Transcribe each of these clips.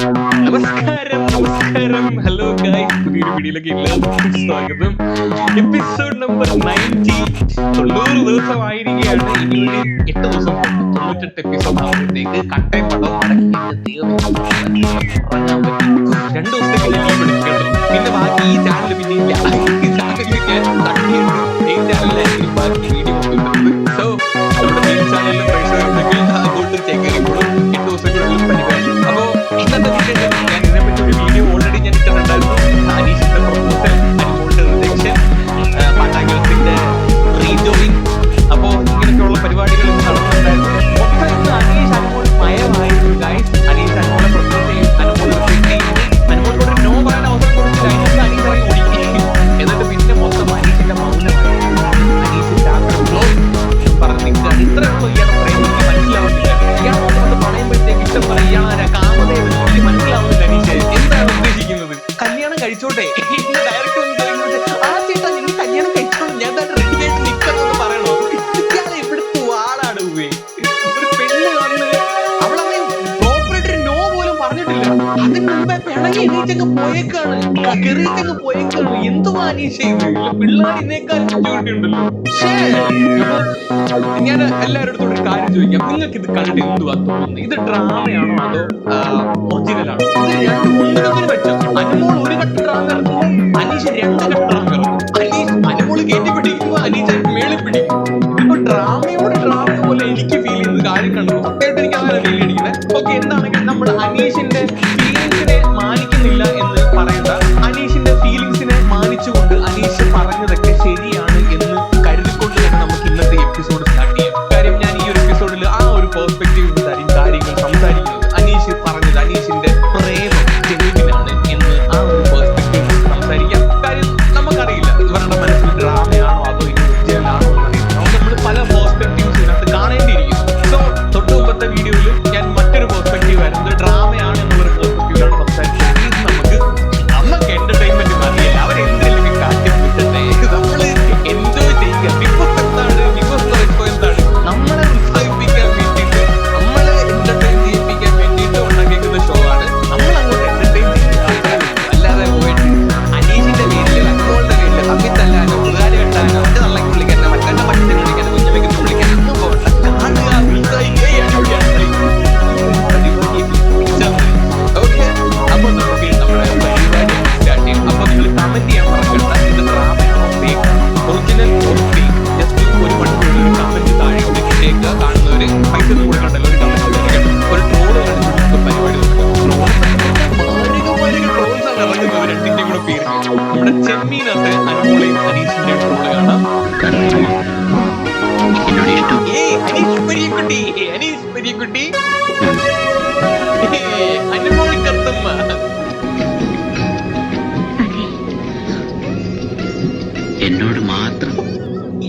നമസ്കാരം. Hello guys, പുതിയൊരു വീഡിയോയിലേക്ക് എല്ലാവർക്കും സ്വാഗതം. Episode number 90. 90 ദിവസമായിരിക്കുകയാണ്. ഇനി ഒരു 8 ദിവസം 98 എപ്പിസോഡ് ആകുമ്പോഴത്തേക്ക് കട്ടയും പടവും മടക്കി 2 ദിവസത്തേക്ക് ലീവ് എടുക്കണം. പിന്നെ ബാക്കി ഈ ചാനൽ പിന്നെ ഇല്ല. ഈ ചാനലിലായിരിക്കും ബാക്കി വീഡിയോ കൊണ്ടുവരുന്നത്. സോ നമ്മുടെ മെയിൻ ചാനലിൽ പ്രേക്ഷകരുണ്ടെങ്കിൽ അങ്ങോട്ട് ചേക്കേറിക്കോളും. 8 ദിവസത്തിനുള്ളിൽ പരിപാടി. അപ്പോൾ ഇന്നത്തെ വീഡിയോ ഞാൻ ഇതിനെപ്പറ്റി ഒരു വീഡിയോ ഓൾറെഡി ഞാൻ ഇട്ടിട്ടുണ്ടായിരുന്നു. അനീഷിന്റെ പ്രൊപ്പോസൽ, അനുമോളുടെ റിജക്ഷൻ, പട്ടാഗ്യത്തിന്റെ റീജോയിൻ. അപ്പോൾ ഇങ്ങനെയൊക്കെയുള്ള പരിപാടികൾ നടന്നുണ്ടായിരുന്നു. മൊത്തം ഇന്ന് അനീഷ് അനുമോൾ മയമായിരുന്നു ഗൈസ്. അനീഷ് അനുമോളെ പ്രൊപ്പോസ് ചെയ്യും, അനുമോൾ റിജക്ട് ചെയ്യും, അനുമോളോട് നോ പറയാൻ അവസരം കൊടുത്തില്ല. അതിനകത്ത് അനീഷ് ഇറങ്ങി ഓടിക്കും. എന്നിട്ട് പിന്നെ മൊത്തം അനീഷിന്റെ മൗനമായിരുന്നു. അനീഷിന്റെ പറഞ്ഞ് നിൽക്കുകയാണ്. ഇത്രയുള്ളൂ ഇയാളുടെ പ്രേമം. എനിക്ക് മനസ്സിലാവുന്നില്ല. ഇയാൾ വന്ന് പറയുമ്പോഴത്തേക്ക് ഇഷ്ടം പറയും. ഇയാളെ കാമതയും എനിക്ക് മനസ്സിലാവുന്നില്ല. അനീഷ് എന്താണ് ഉദ്ദേശിക്കുന്നത്? കല്യാണം കഴിച്ചോട്ടെ. ഡയറക്റ്റ് ഒന്ന് ചോദിക്കുന്നത്, ആ ചേട്ടാ നിങ്ങൾ കല്യാണം കഴിച്ചോളൂ, ഞാൻ തന്നെ റെഡി ആയിട്ട് നിൽക്കണമെന്ന് പറയണോ? ഇയാളെ ഇവിടുത്തെ ആളാണ്. ഒരു പെണ്ണ് വന്ന് അവളെ പ്രോപ്പറായിട്ട് നോ പോലും പറഞ്ഞിട്ടില്ല. അതിന് മുമ്പേ പിണങ്ങി എണീറ്റങ്ങ് പോയേക്കാണ്, കെറിയിട്ടങ്ങ് പോയേക്കാണ്. എന്തുവാ അനീഷ ഇത്? പിള്ളേർ ഇന്നേക്കാൾ ബുദ്ധിമുട്ടുണ്ടല്ലോ. ഞാൻ എല്ലാവരുടെ ഒരു കാര്യം ചോദിക്കാം, നിങ്ങൾക്ക് ഇത് കണ്ടിട്ട് എന്തുവാ തോന്നുന്നത്? ഇത് ഡ്രാമയാണോ അതോ ഒറിജിനലാണോ? ഇത് രണ്ടും ഒന്നിനൊന്നിന് വെച്ചോ. അനുമോൾ ഒരു കട്ട് ഡ്രാമ ഇറക്കുമ്പോൾ അനീഷ് 2 കട്ട് ഡ്രാമ ഇറക്കും. അനുമോള് കയറ്റി പിടിക്കുമ്പോൾ അനീഷ് മേളിൽ പിടിക്കും. ഇപ്പൊ ഡ്രാമയോട് ഡ്രാമ പോലെ എനിക്ക് ഫീൽ ചെയ്യുന്ന കാര്യം കണ്ടു. സത്യമായിട്ട് എനിക്ക് അങ്ങനെ ഫീൽ ചെയ്തിരിക്കുന്നത്. ഓക്കെ, എന്താണെങ്കിലും നമ്മൾ അനീഷിന്റെ ഫീലിങ്സിനെ മാനിക്കുന്നില്ല എന്ന് പറയണ്ട. അനീഷിന്റെ ഫീലിങ്സിനെ മാനിച്ചുകൊണ്ട് അനീഷ് പറഞ്ഞതൊക്കെ ശരിയാണ് എന്ന് കരുതിക്കൊണ്ട് തന്നെ നമുക്ക് ഇന്നത്തെ എപ്പിസോഡ് സ്റ്റാർട്ട് ചെയ്യാം. കാര്യം ഞാൻ ഈ ഒരു എപ്പിസോഡിൽ ആ ഒരു പെർസ്പെക്റ്റീവ് കാര്യങ്ങൾ സംസാരിക്കുന്നത്. അനീഷ് പറഞ്ഞത് അനീഷിന്റെ പ്രേമം ജെനുവിനാണ് എന്ന് ആ ഒരു പെർസ്പെക്റ്റീവ് സംസാരിക്കാം. കാര്യം നമുക്കറിയില്ല ഇവരുടെ മനസ്സിൽ ഡ്രാമയാണോ അതോ ഒറിജിനലാണോ എന്നറിയില്ല. നമ്മൾ പല പെർസ്പെക്റ്റീവ്സ് ഇതിനകത്ത് കാണേണ്ടിയിരിക്കും. സോ തൊട്ട് മുമ്പത്തെ വീഡിയോയിൽ ഞാൻ മറ്റൊരു പെർസ്പെക്റ്റീവ് ആയിരുന്നു, ഡ്രാമയാണ് എന്നുള്ളൊരു പെർസ്പെക്റ്റീവിലാണ് സംസാരിച്ചത്. ഇത് നമുക്ക് എന്റർടൈൻമെന്റ് മതിയല്ല. അവരെന്തെങ്കിലും കാട്ടി വിട്ടട്ടെ, നമ്മള് എൻജോയ് ചെയ്യുക. ബിഗ് ബോസ് എന്താണ്? ബിഗ് ബോസ് എന്താണ്? നമ്മളെ ഉത്സാഹിപ്പിക്കാൻ വേണ്ടിയിട്ട്, നമ്മളെ എന്റർടൈൻ ചെയ്യിപ്പിക്കാൻ വേണ്ടിയിട്ട് ഉണ്ടാക്കിയിരിക്കുന്ന ഷോ ആണ്. നമ്മൾ അങ്ങോട്ട് എന്റർടൈൻ ചെയ്യുക, അല്ലാതെ പോയിട്ട് അനീഷിന്റെ പേരില്, അനുമോളുടെ പേരില് തമ്മിൽ തല്ലാനോ ഉൾകാലം കിട്ടാനോ മറ്റേ നല്ലക്ക് വിളിക്കാനോ മറ്റേ പച്ചനെ വിളിക്കാനോ കുഞ്ഞമ്മയ്ക്ക് വിളിക്കാനോ ഒന്നും പോകണ്ട. കാണുക, ഉത്സാഹിക്കുകയാണ്. ഓക്കെ, അപ്പൊ നമുക്ക് നമ്മുടെ പരിപാടി സ്റ്റാർട്ട് ചെയ്യും. അപ്പൊ നിങ്ങൾ കമന്റ് ചെയ്യാൻ മറക്കണ്ട, ഇത് ഡ്രാമയാണോ fake original or fake. Just ഒരു മണിക്കൂറിൽ ഒരു കമന്റ് താഴെ ഇട്ടേക്ക്. കാണുന്നവര് പൈസ ഒന്നും കൊടുക്കണ്ടല്ലോ, ഒരു കമന്റ് ഒരു ട്രോള് കളിച്ചിട്ട് പരിപാടി ട്രോൾസ് ആണ് ഇറങ്ങുന്നത്. രണ്ടിന്റെയും കൂടെ പേര് നമ്മുടെ ചെമ്മീനകത്ത് അനുമോളെയും അനീഷിന്റെയും ട്രോള് കാണാം. അനീഷ് പെരിയക്കുട്ടി അനുമോൾ കത്തമ്മ.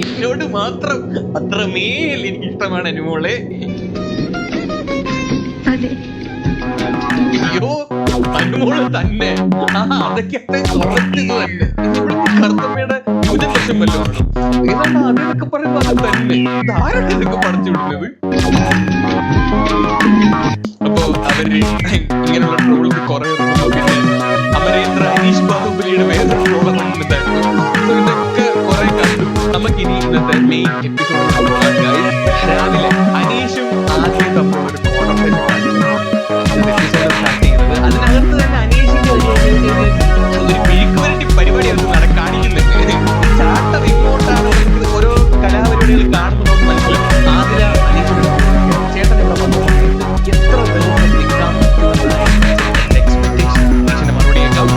എന്നോട് മാത്രം അത്രമേൽ എനിക്ക് ഇഷ്ടമാണ് അനുമോളെ. അയ്യോ, അനുമോള് തന്നെ. അതൊക്കെ കുറച്ച് ഇത് തന്നെ. കറുത്തമ്മയുടെ യുവജനലക്ഷം വല്ലതും ആണ്. ഏതാണ്ട് അതിനൊക്കെ പറയുമ്പോ അത് തന്നെ. ഇതാരാണ് ഇതൊക്കെ പഠിച്ചു വിടുന്നത്? അപ്പൊ അവര് ഇങ്ങനെയുള്ള ട്രോൾസ് കുറെ. പിന്നെ അമരേന്ദ്ര അനീഷ് ബാഹുബലിയുടെ വേറൊരു ട്രോൾ ഇറങ്ങുന്നുണ്ടായിരുന്നു. ഇതൊക്കെ കുറെ കണ്ടു. നമുക്കിനി ഇന്നത്തെ മെയിൻ എപ്പിസോഡ് രാവിലെ അനീഷും ആദ്യം തമ്മിൽ ഒരു കോൺഫറൻസ് എപ്പിസോഡ് സ്റ്റാർട്ട് ചെയ്യുന്നത്. അതിനകത്ത് തന്നെ അനീഷിന്റെ ഒരു മെഴുക്കുവരട്ടി പരിപാടി അത് കാണിക്കുന്നുണ്ട്. ചാട്ട റിമോട്ടാണ് ഓരോ കലാപരിപാടികൾ കാണുമ്പോൾ മനസ്സിലാവും. ആതിര അനീഷിനോട് ചേട്ടൻ ഇവിടെ വന്നു എത്ര ദിവസം നിൽക്കാൻ പറ്റുമെന്നാണ് എക്സ്പെക്ടേഷൻ. അനീഷിന്റെ മറുപടി കേൾക്കാം.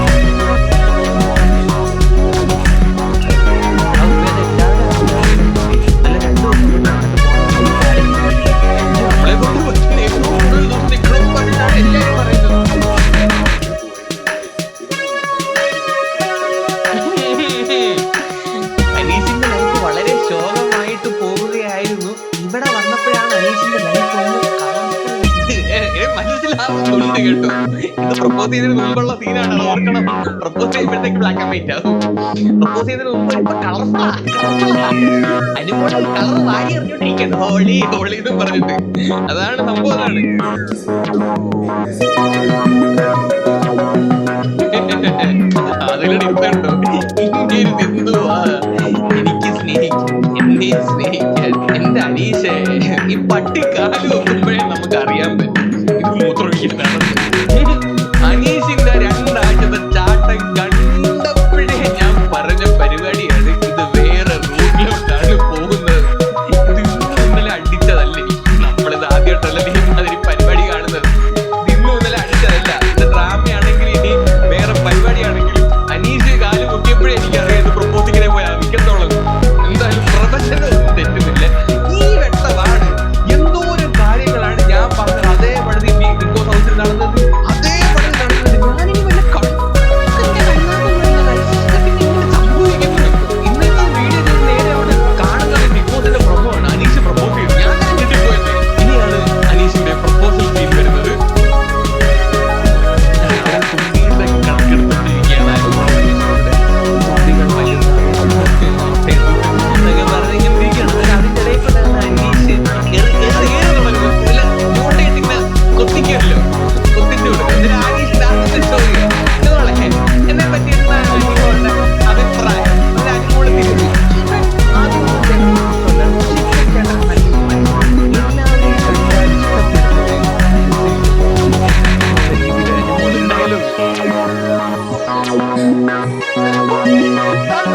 നമ്മളെ കൊണ്ട് കൂടുതൽ ദിവസം നിൽക്കണം പറഞ്ഞാണ് എല്ലാവരും പറയുന്നത്. അനീഷിന്റെ ലൈഫ് വളരെ ശോകമായിട്ട് പോവുകയായിരുന്നു. ഇവിടെ വന്നപ്പോഴാണ് അനീഷിന്റെ ലൈഫ് മനസ്സിലാവുന്നുണ്ട് കേട്ടോ. ഇത് പ്രപ്പോസ് ചെയ്തതിന് മുമ്പുള്ള സീനാണ്, അത് ഓർക്കണം. പ്രപ്പോസ് ചെയ്യുമ്പോഴത്തേക്ക് ബ്ലാക്ക് ആൻഡ് വൈറ്റ് ആവും. പ്രപ്പോസ് ചെയ്തതിന് മുമ്പ് ഇപ്പൊ കളർഫുള്ളാ. അനുമോൾ കളർ വാരി എറിഞ്ഞോണ്ടിരിക്കുന്നു. ഹോളി ഹോളി എന്നും പറഞ്ഞിട്ട്. അതാണ് സംഭവം. അതാണ് പേര് എന്തുവാ? എനിക്ക് സ്നേഹിക്കാൻ, എന്നെ സ്നേഹിക്കാൻ എന്റെ അനീഷേ, ഈ പട്ടി കാല് വെക്കുമ്പോഴേ നമുക്ക് അറിയാൻ പറ്റും ഇത് മൂത്രമൊഴിക്കുന്നതാണെന്ന്. അനീഷിന്റെ 2 ആഴ്ചത്തെ ചാട്ടം കണ്ടപ്പോഴേ ഞാൻ പറഞ്ഞ പരിപാടിയാണ് ഇത് വേറെ റൂട്ടിലോട്ടാണ് പോകുന്നത്. ഇത് ഇന്നലെ അടിച്ചതല്ലേ, നമ്മളിത് ആദ്യമായിട്ടല്ല നീ അതിന് പരിപാടി കാണുന്നത്. ഇത് ഇന്നലെ അടിച്ചതല്ല, ഇത് ഡ്രാമയാണെങ്കിൽ ഇനി വേറെ പരിപാടിയാണെങ്കിലും അനീഷ് കാല് മുക്കിയപ്പോഴേ എനിക്കറിയാം ഇത് പ്രൊപ്പോസിങ്ങിനെ പോയാൽ മിക്കത്തോളം. എന്തായാലും പ്രൊഫഷനൊന്നും തെറ്റുന്നില്ല. ഈ വെട്ടമാണ് എന്തോരം കാര്യങ്ങളാണ് ഞാൻ പറഞ്ഞത് അതേപടി ബിഗ് ബോസ് ഹൗസിൽ നടന്നത്, അതേപടി നടന്നത്. ഞാനിനി വല്ല സംഭവിക്കുന്നു. ഇന്നത്തെ വീഡിയോ നേരെ അവിടെ കാണുന്നത് ബിഗ് ബോസിന്റെ പ്രൊമോ ആണ്. അനീഷ് പ്രൊപ്പോസ് ചെയ്തു. ഞാൻ കിട്ടിപ്പോയത് ഇനിയാണ് അനീഷിന്റെ പ്രൊപ്പോസൽ സീൻ വരുന്നത്.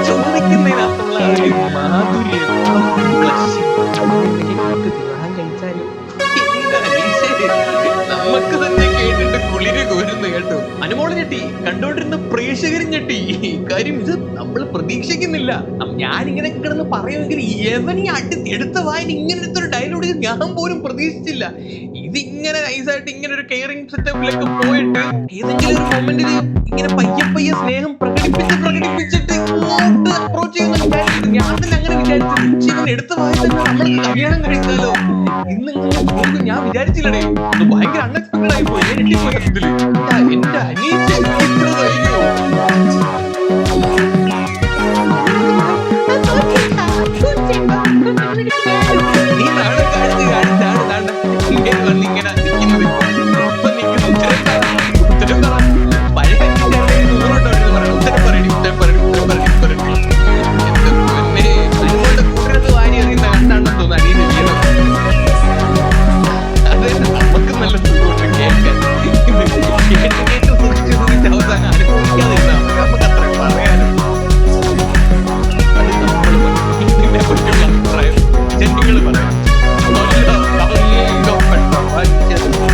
ചോദിക്കുന്നതിനകത്തുള്ള മാധുര്യം നമുക്ക് തന്നെ കേട്ടിട്ട് കുളിര് കോരുന്നു കേട്ടോ. അനുമോള് ഞെട്ടി, കണ്ടോണ്ടിരുന്ന പ്രേക്ഷകരും ഞെട്ടി. കാര്യം ഇത് നമ്മൾ പ്രതീക്ഷിക്കുന്നില്ല. ഞാൻ ഇങ്ങനെ കിടന്ന് പറയുമെങ്കിൽ എവനീ എടുത്ത വായന ഇങ്ങനെ എടുത്തൊരു ഡയലോഗ് ഞാൻ പോലും പ്രതീക്ഷിച്ചില്ല. ഇതിങ്ങനെ നൈസായിട്ട് ഇങ്ങനെ ഒരു കെയറിംഗ് സെറ്റപ്പിലേക്ക് പോയിട്ട് ഏതെങ്കിലും ഒരു മൊമെന്റില് ഇങ്ങനെ പയ്യെ സ്നേഹം പ്രകടിപ്പിച്ചിട്ട് ഇങ്ങോട്ട് അപ്രോച്ച് ചെയ്യുന്ന വിചാരിച്ചു. ഞാൻ തന്നെ അങ്ങനെ വിചാരിച്ചു. പക്ഷെ ഇവൻ എടുത്ത വായന നമ്മൾ കല്യാണം കഴിച്ചാലോ ഇന്നിങ്ങനെ പോകും ഞാൻ വിചാരിച്ചില്ലടേ. ഇത് ഭയങ്കര അൺഎക്സ്പെക്ടഡ് ആയി പോയി. ഞാൻ ഞെട്ടിപ്പോയി സത്യത്തില്. എന്റെ അനീഷ് ഇത്ര ധൈര്യമോ? നീ നാളെ കാണിച്ചാണ് ഇങ്ങനെ വന്നിങ്ങനെ നിൽക്കുന്നത്. ഇപ്പൊ നിൽക്കുന്നു ഉത്തരം പറ. പഴയ നൂറോട്ടോ പറയണം. ഉത്തരം പറയണി. എന്ത് പിന്നെ അനുമോളുടെ കൂട്ടരത്ത് വാരി അറിയുന്ന കണ്ടാണെന്ന് തോന്നുന്നു അനീഷ് ചെയ്യണം. അത് നമുക്ക് നല്ല സുഖമുണ്ട് കേൾക്കാൻ. കേട്ട് സുഖിച്ച് അവസാനം അനുഭവിക്കാതിരുന്ന നമുക്ക് അത്ര പറയാനും. അത് നമ്മൾ ഇതിനെ പറ്റിയുള്ള അഭിപ്രായം ജനങ്ങൾ പറയാം.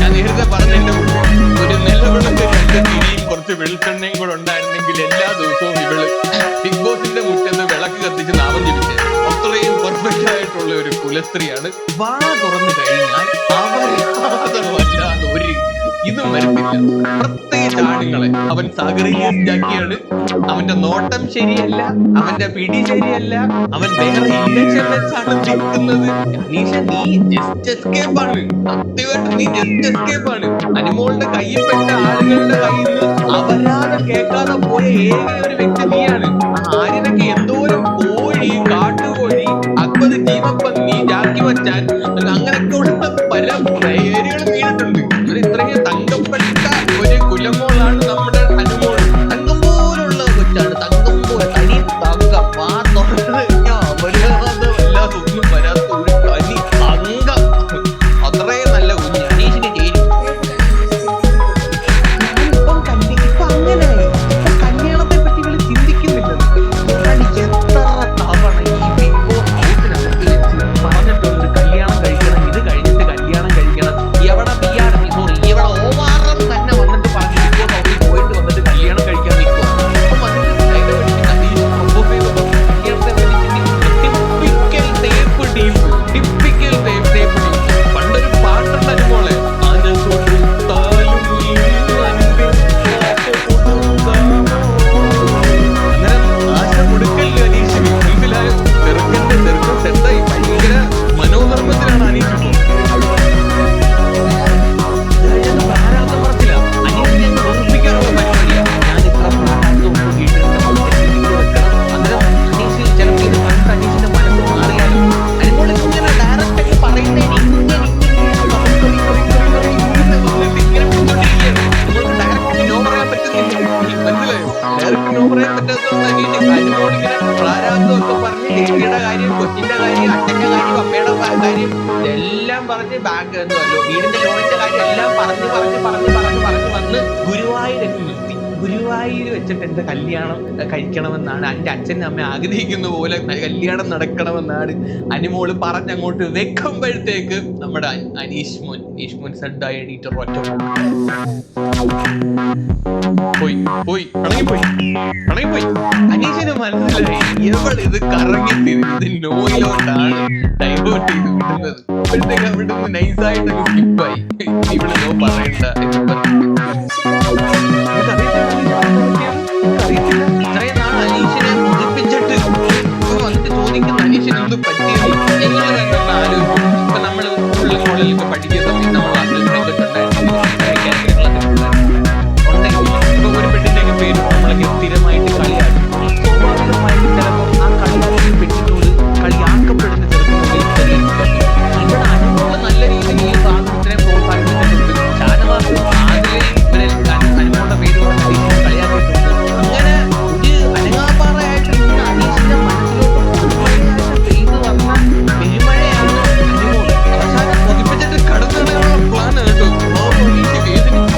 ഞാൻ നേരത്തെ പറഞ്ഞതിന്റെ ഒരു നിലവിളക്ക് 2 തിരിയും കുറച്ച് വെളിച്ചെണ്ണയും കൂടെ ഉണ്ടായിരുന്നെങ്കിൽ എല്ലാ ദിവസവും ഇവള് ബിഗ് ബോസിന്റെ മുറ്റത്ത് വിളക്ക് കത്തിച്ച് നാമം ജപിച്ച് അത്രയും പെർഫെക്റ്റ് ആയിട്ടുള്ള ഒരു കുലസ്ത്രീയാണ്. വാ തുറന്നു കഴിഞ്ഞാൽ അവരല്ലാതെ ഒരു ഇതും വരത്തില്ല. പ്രത്യേകിച്ച് ആണുങ്ങളെ അവൻ സാഗരീയാക്കിയാണ്. അവന്റെ നോട്ടം ശരിയല്ല, അവന്റെ പിടി ശരിയല്ല, അവൻ വേറെ ഇന്റൻഷൻ വെച്ചാണ് നിൽക്കുന്നത്. അനീഷ നീ ജസ്റ്റ് എസ്കേപ്പ് ആണ്. സത്യമായിട്ട് നീ ജസ്റ്റ് എസ്കേപ്പ് ആണ്. അനുമോളുടെ കയ്യിൽപ്പെട്ട ആളുകളുടെ കയ്യിൽ നിന്ന് അവരാതെ കേൾക്കാതെ പോയ ഏക ഒരു വ്യക്തി നീയാണ്. ആര്യനൊക്കെ എന്തോരം കോഴി, കാട്ടുകോഴി, 50 ജീവപ്പന്നി, ജാക്കി വച്ചാൻ അങ്ങനെയൊക്കെ ഉള്ള പല പേരുകളും വീണിട്ടുണ്ട്. ഇത്രയും തങ്കപ്പെട്ട ഒരു കുലമോളാണ് നമ്മുടെ അനുമോൾ. തങ്കം പോലുള്ള കൊച്ചാണ്. തങ്കം പോലെ തനി തങ്കം. ആ തുറന്നു കഴിഞ്ഞാൽ അവരാതെ വല്ലാതെ ഒന്നും വരാത്ത ഒരു തനി തങ്കം. അത്രയും നല്ല കുഞ്ഞ് അനീഷിന് ചേരും. ഇപ്പൊ അങ്ങനെയായി. ഇപ്പൊ കല്യാണത്തെ പറ്റി ഇവള് ചിന്തിക്കുന്നില്ല. എത്ര തവണ ഈ ബിഗ് ബോസ് ഹൗസിനകത്ത് വെച്ച് പറഞ്ഞിട്ടുണ്ട് കല്യാണം കഴിക്കണം, ഇത് കഴിഞ്ഞിട്ട് കല്യാണം കഴിക്കണം. പറഞ്ഞ് ബാങ്ക് എന്തല്ലോ വീടിന്റെ ലോണിന്റെ കാര്യം എല്ലാം പറഞ്ഞു വന്ന് ഗുരുവായൂരെത്തി നിർത്തി. ഗുരുവായൂർ വെച്ചിട്ട് എന്റെ കല്യാണം കഴിക്കണമെന്നാണ് എന്റെ അച്ഛനും അമ്മ ആഗ്രഹിക്കുന്ന പോലെ കല്യാണം നടക്കണമെന്നാണ് അനുമോള് പറഞ്ഞങ്ങോട്ട് വെക്കുമ്പോഴത്തേക്ക് നമ്മുടെ അനീഷ് മോൻ സഡായി എണീറ്റ് ഒറ്റ പോയി പിണങ്ങിപ്പോയി. അനീഷിന് മനസ്സിലായി എവിടെ ഇത് കറങ്ങി ഇത് നോയിലോട്ടാണ് ഡൈവേർട്ട് ചെയ്ത് വിടുന്നത്. അപ്പോഴത്തേക്ക് അവിടുന്ന് നൈസായിട്ട് സ്കിപ്പായി. ഇവിടെ നോ പറയണ്ട ഇത്രയും നാൾ അനീഷിനെ മുതിപ്പിച്ചിട്ട് വന്നിട്ട് ചോദിക്കുന്ന അനീഷിന് ഒന്നും പറ്റിയത് എങ്ങനെ തന്നെ ആലോചിക്കും. ഇപ്പൊ നമ്മള് കോളേജിലൊക്കെ പഠിക്കുന്ന സമയത്ത് നമ്മൾ ഒരു പെണ്ണിന്റെ പേര് നമ്മളൊക്കെ സ്ഥിരമായിട്ട് കളിയാക്കും. സ്വാഭാവികമായിട്ട് ചിലപ്പോൾ ആ കളിയാക്കി പെട്ടിനോട് കളിയാക്കപ്പെടുന്ന ചെറുപ്പം ഇവിടെ അനുഭവം നല്ല രീതിയിൽ ഈ സാധനത്തിനെ പ്രോത്സാഹിപ്പിച്ചിട്ടുണ്ട്. ഷാനവാസ് ആദ്യം അനുഭവങ്ങളുടെ പേര് കളിയാക്കിയിട്ടുണ്ട്. അങ്ങനെ ഒരു അനങ്ങാപ്പാറയായിട്ട് നിന്ന് അനീഷിന്റെ മനസ്സിലോട്ട് പെയ്ത് വന്ന പെരുമഴയാണ് അനുഭവം. അവസാനം കൊതിപ്പിച്ചിട്ട് കടന്നുകളയാനുള്ള പ്ലാനാണ് കേട്ടോ. അനീഷ് വേദനിക്ക്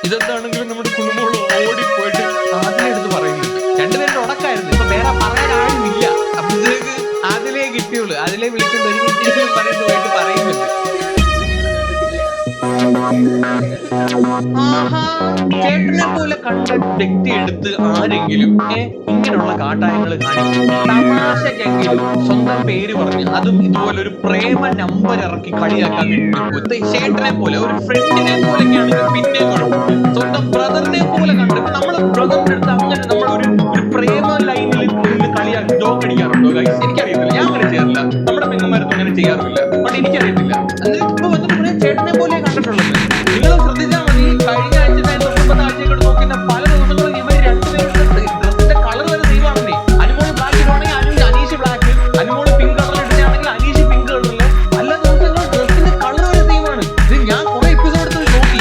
ഇതെന്താണെങ്കിലും നമ്മുടെ കുടുംബങ്ങൾ ഓടിപ്പോയിട്ട് ആദിലെ എടുത്ത് പറയുന്നുണ്ട്. രണ്ടുപേരുടെ ഉടക്കായിരുന്നു. ഇപ്പൊ വേറെ പറയാൻ ആരുമില്ല. അപ്പോഴത്തേക്ക് ആദിലേ കിട്ടിയുള്ളൂ. അതിലെ വിളിച്ചിട്ട് ഒരു മിനിറ്റ് പറഞ്ഞിട്ട് പോയിട്ട് പറയുന്നുണ്ട്. ചേട്ടനെ പോലെ കണ്ട വ്യക്തി എടുത്ത് ആരെങ്കിലും ഇങ്ങനെയുള്ള കാട്ടായങ്ങൾ കാണിക്കും. തമാശക്കെങ്കിലും സ്വന്തം പേര് പറഞ്ഞ് അതും ഇതുപോലെ ഒരു പ്രേമ നമ്പർ ഇറക്കി കളിയാക്കാൻ വേണ്ടി ചേട്ടനെ പോലെ ഒരു ഫ്രണ്ടിനെ പോലെയൊക്കെയാണ് പിന്നെ കുഴപ്പം. സ്വന്തം ബ്രദറിനെ പോലെ കണ്ടിട്ട് നമ്മള് ബ്രദറിന്റെ അടുത്ത് അങ്ങനെ നമ്മളൊരു പ്രേമ ലൈനിൽ കളിയാക്കി ജോക്ക് അടിക്കാറുണ്ടോ ഗൈസ്? എനിക്കറിയത്തില്ല. ഞാൻ അങ്ങനെ ചെയ്യാറില്ല. നമ്മുടെ പെണ്ണുമാരൊന്നും അങ്ങനെ ചെയ്യാറില്ല. അതുകൊണ്ട് എനിക്കറിയത്തില്ല. എന്നിട്ട് ഇപ്പൊ വന്നിട്ട് പറയാൻ ചേട്ടനെ പോലെ കണ്ടിട്ടുള്ളത്. നിങ്ങൾ ശ്രദ്ധിച്ചാൽ മതി. കഴിഞ്ഞ ആഴ്ച ആഴ്ചയോട് നോക്കുന്ന പല ദിവസങ്ങളും ഇവർ രണ്ടുപേരുടെ ഡ്രസ്സിന്റെ കളർ വരെ സെയിമാണെന്നേ. Anumol black ഇടുവാണെങ്കിൽ Aneesh black, Anumol pink colour ഇടുകയാണെങ്കിൽ അനീഷ് പിങ്ക് കളറില്. എല്ലാ ദിവസങ്ങളും ഡ്രസ്സിന്റെ കളർ വരെ സെയിമാണ്. ഇത് ഞാൻ കുറെ എപ്പിസോഡ് നോക്കി.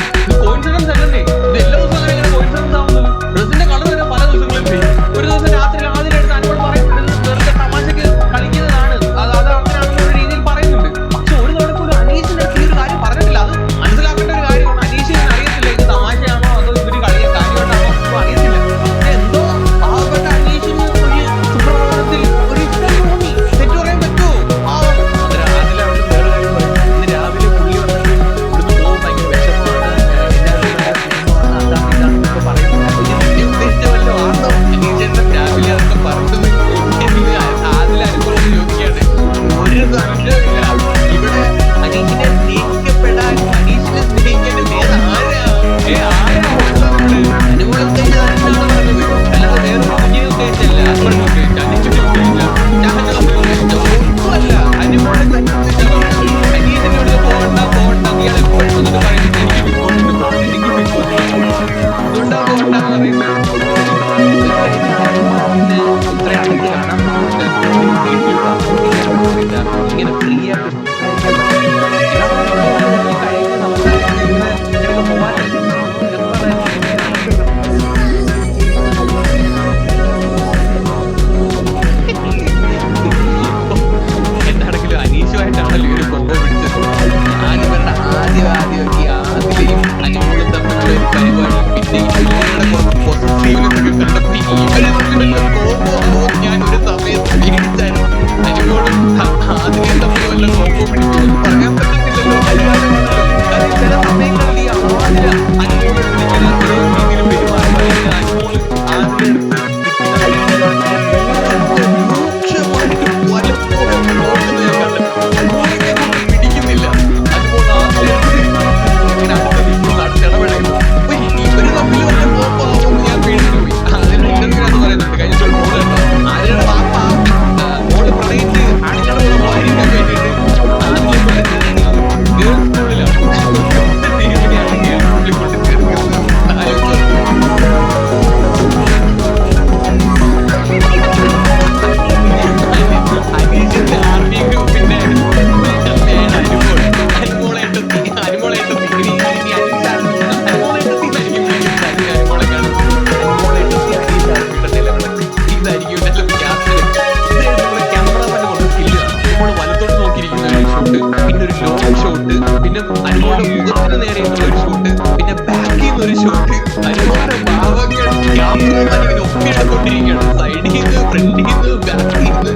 നിന്നുള്ള ഒരു ഷോട്ട്, പിന്നെ ബാക്കിൽ നിന്ന് ഒരു ഷോട്ട്, അനുമോളുടെ ഭാവങ്ങൾ ക്യാമറമാൻ ഇങ്ങനെ ഒപ്പിയെടുത്തോണ്ടിരിക്കുകയാണ്. സൈഡിൽ നിന്ന്, ഫ്രണ്ടിൽ നിന്ന്, ബാക്കിൽ നിന്ന്.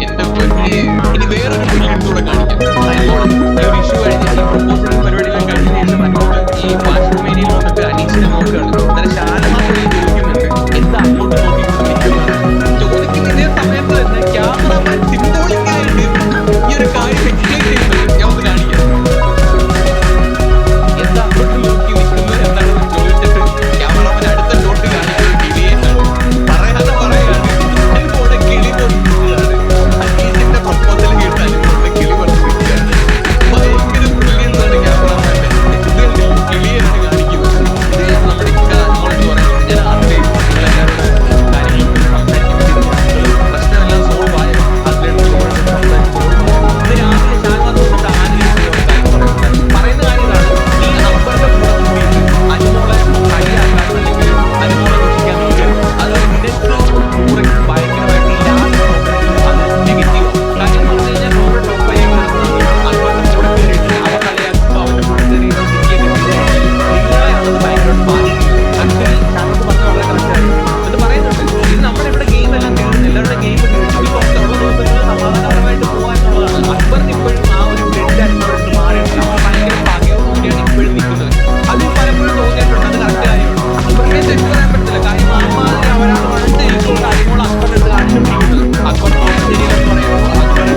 എന്റെ പൊന്നേ, ഇനി വേറൊരു പുള്ളിയെടുത്തൂടെ കാണിക്കാം. അനുമോൾ ഈ ഒരു ഇഷ്യൂ കഴിഞ്ഞ് ഈ പ്രപ്പോസൽ പരിപാടികൾ കഴിഞ്ഞ ശേഷം അനുമോൾ ഈ വാഷ്റൂം ഏരിയയിൽ വന്നിട്ട് അനീഷിനെ നോക്കുകയാണ്. അന്നേരം ശാലമാസോട് ചോദിക്കുന്നുണ്ട്, എന്താ അങ്ങോട്ട് നോക്കിക്കൊണ്ടിരിക്കുന്നത്? ചോദിക്കുന്ന ഇതേ സമയത്ത് തന്നെ ക്യാമറമാൻ സിംബോളിക്കായിട്ട് ഈ ഒരു കാര്യം എക്സ്പ്ലെയിൻ ചെയ്യുന്നത് ഞാൻ ഒന്ന് കാണിക്കാം. എന്താ അങ്ങോട്ട് നോക്കി നിൽക്കുന്നത് എന്താണെന്ന് ചോദിച്ചിട്ട് ക്യാമറമാൻ അടുത്ത ഷോട്ട് കാണിക്കുന്നത് കിളിയാണ്. പറയാതെ അനുമോളുടെ കിളി പൊട്ടിക്കുകയാണ്. അനീഷിന്റെ പ്രപ്പോസൽ കേട്ട് അനുമോളുടെ കിളി പൊട്ടി നിൽക്കുകയാണ്. ഭയങ്കര ബ്രില്യൻസാണ് ക്യാമറമാന്റെ. ഇത് കിളിയാണ് കാണിക്കുന്നത്. ഇത് നമ്മുടെ നമ്മളെന്ന് പറയുന്നത് ഞാൻ ആദ്യം നിങ്ങളെല്ലാവരുടെ കാര്യങ്ങൾ സംസാരിക്കുന്നത് പ്രശ്നമെല്ലാം സോൾവ് ആയ അതിലെടുത്ത് സംസാരിച്ചു. ഇത് രാവിലെ ശാഖ തോന്നിട്ട് ആദ്യം പറയുന്ന കാര്യം ഇതാണ്, ഈ അപ്പറിന്റെ കൂടെ കൂടിയിട്ട് അനുമോളെ കളിയാക്കാൻ അല്ലെങ്കിൽ അനുമോളെ രക്ഷിക്കാൻ നോക്കിയത് അത് നിനക്ക് കൂടെ ഭയങ്കരമായിട്ടുള്ള അത് നെഗറ്റീവ് കാര്യം എന്ന് പറഞ്ഞു കഴിഞ്ഞാൽ നോബൽ ടോപ്പായി അപ്പറിന്റെ കൂടെ കയറിയിട്ട് അവ കളിയാക്കുമ്പോൾ അവന്റെ കൂടെ കയറി നിങ്ങളെയാണത് ഭയങ്കരമായിട്ട് ബാധിക്കുന്നത്. ആക്ച്വലി ശാഖക്ക് പറഞ്ഞ വളരെ കറക്റ്റായി എന്ന് പറയുന്നുണ്ട്. ഇത് നമ്മുടെ ഇവിടെ ഗെയിം എല്ലാം തീർന്നു, എല്ലാവരുടെ ഗെയിം തീർന്നു. ഈ പുറത്തുള്ള ദിവസങ്ങളിൽ സമാധാനപരമായിട്ട് പോകാനുള്ളതാണ്. അക്ബറിന് ഇപ്പോഴും ആ ഒരു ബ്ലഡ് അനുഭവത്തിൽ മാറിയിട്ടില്ല. അവർ ഭയങ്കര ഭാഗ്യവോടെയാണ് ഇപ്പോഴും നിൽക്കുന്നത്. അത് പലപ്പോഴും തോന്നിയിട്ടുണ്ട്, അത് കറക്റ്റ് കാര്യമാണ്. അക്ബറിനെ തെറ്റ് പറയാൻ പറ്റത്തില്ല. കാര്യം അമ്മാതിരി അവരാണ് വളർന്ന് എനിക്കൊണ്ട് അനുമോൾ അക്ബറിന്റെ അടുത്ത് കാണിച്ചുകൊണ്ടിരിക്കുന്നത്. അക്ബർ ശരിയില്ലെന്ന് പറയുമ്പോൾ അക്ബർ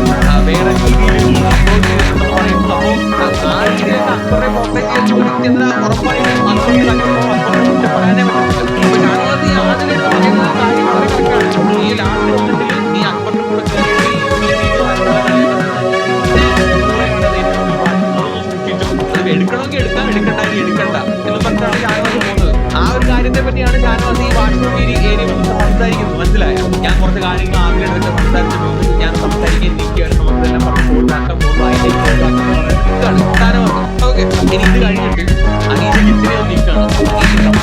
വേറെ രീതിയിൽ അപ്രോച്ച് ചെയ്തിട്ടുണ്ടെന്ന് പറയുമ്പോൾ അപ്പോൾ ആ രീതിയിലേക്ക് അക്ബറെ പ്രൊട്ടക്ട് ചെയ്യാൻ ചോദിക്കുന്നത് ഉറപ്പായിട്ടും അക്ബറിന് കഴിയുമ്പോൾ അക്ബറിനെ കുറ്റപ്പെടാനേ പറ്റത്തില്ല. അപ്പൊ ഷാനവാസ് ആദ്യം പറയുന്ന കാര്യം വളരെ കറക്റ്റാണ്. ഈ ലാസ്റ്റ് മൊമെന്റിൽ നീ അക്ബറിന്റെ കൂടെ കയറി എടുക്കണമെങ്കിൽ എടുക്കാം, എടുക്കണ്ടെങ്കിൽ എടുക്കണ്ട എന്ന് പറഞ്ഞിട്ടാണ് ഷാനവാസ് പോകുന്നത്. ആ ഒരു കാര്യത്തെ പറ്റിയാണ് ഷാനവാസ് ഈ വാഷ്റൂം ഏരിയ സംസാരിക്കുന്നത്. മനസ്സിലായോ? ഞാൻ കുറച്ച് കാര്യങ്ങൾ ആദ്യം വെച്ച് സംസാരിച്ചു, ഞാൻ സംസാരിക്കാൻ നിൽക്കുകയാണ്. നമുക്കെല്ലാം പറഞ്ഞു ഫോൾവാക്കാം, ഷാനവാസ്. ഓക്കെ, ഇനി ഇത് കഴിഞ്ഞിട്ട് അനീഷ കിച്ചനെ നിൽക്കുകയാണ്.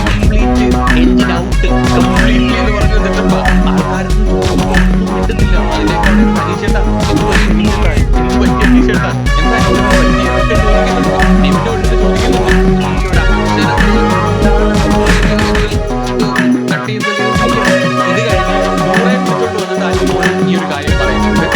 കംപ്ലീറ്റ് എൻജിൻ ഔട്ട് കംപ്ലീറ്റ്ലി എന്ന് പറഞ്ഞ സെറ്റപ്പാ. ആൾക്കാരൊന്നും ഒന്നും കിട്ടുന്നില്ല. അതിലേക്കാണ് അനീഷേട്ടാ എന്ത് പറ്റി അനീഷേട്ടാ, എന്ത് പറ്റി അനീഷേട്ടാ, എന്താ പറ്റി ചോദിക്കുന്നുണ്ട്. ചോദിക്കുന്നുണ്ട് കട്ട് ചെയ്ത് ഇത് കഴിഞ്ഞ് മോളെ വിളിച്ചോണ്ട് വന്നിട്ട് അനുമോൾ ഈ ഒരു കാര്യം പറയുന്നുണ്ട്.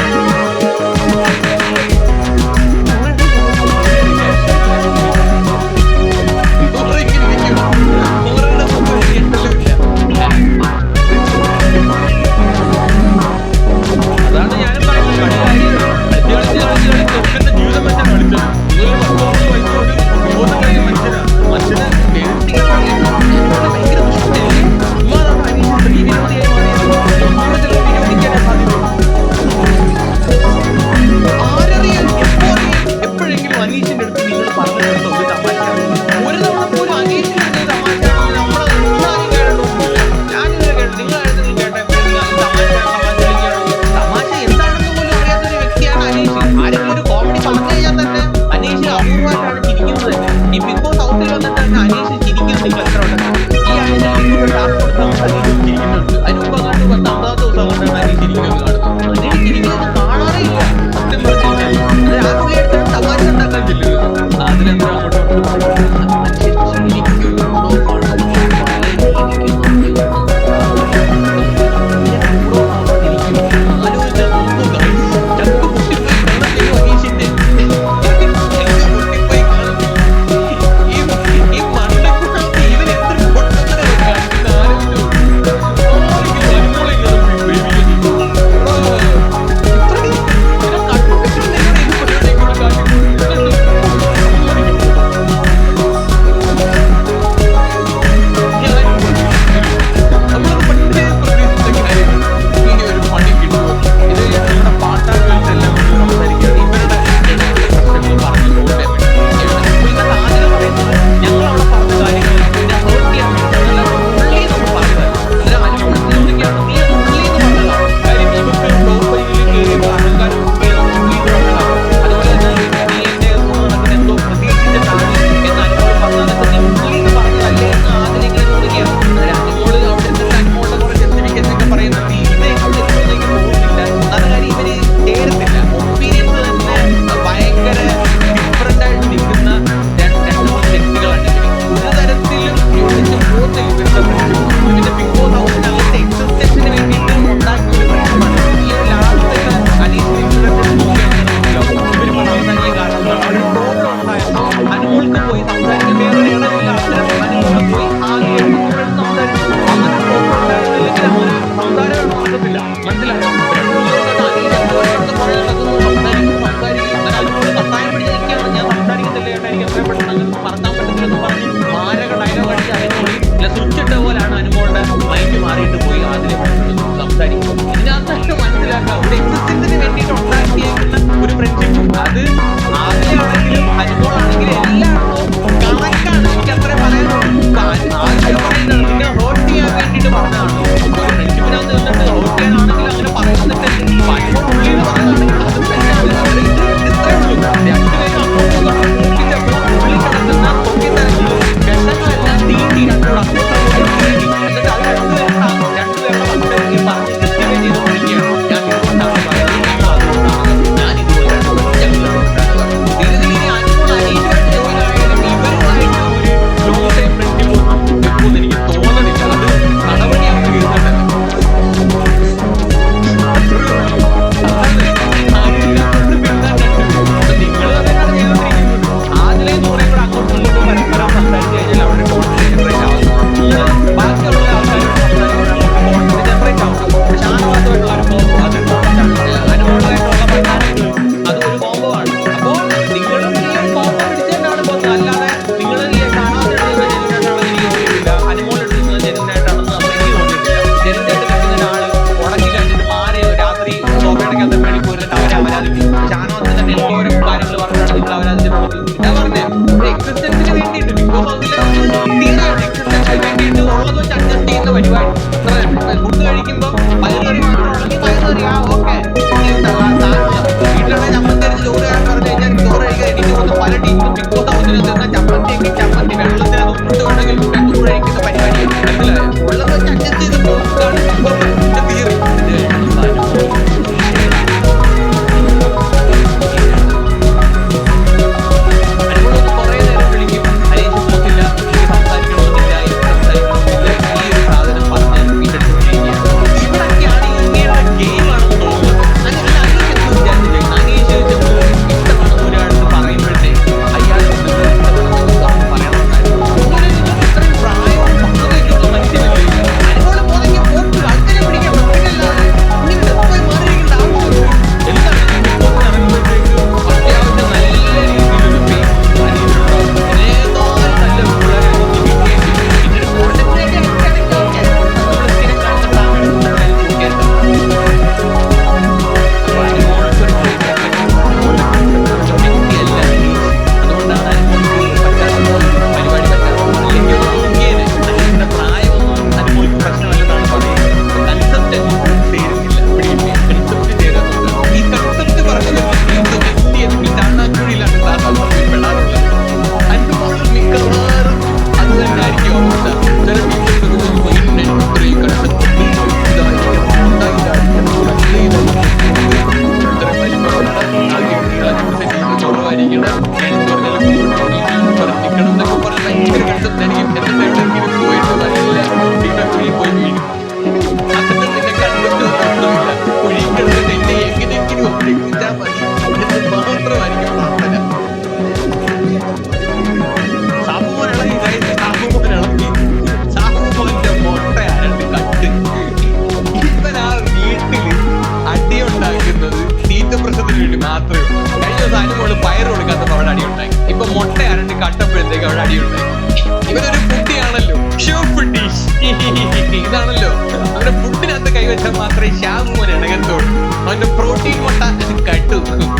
വെച്ചാൽ മാത്രമേ ഷാമോൻ ഇണകത്തോളൂ. അവന്റെ പ്രോട്ടീൻ മുട്ട കട്ടു.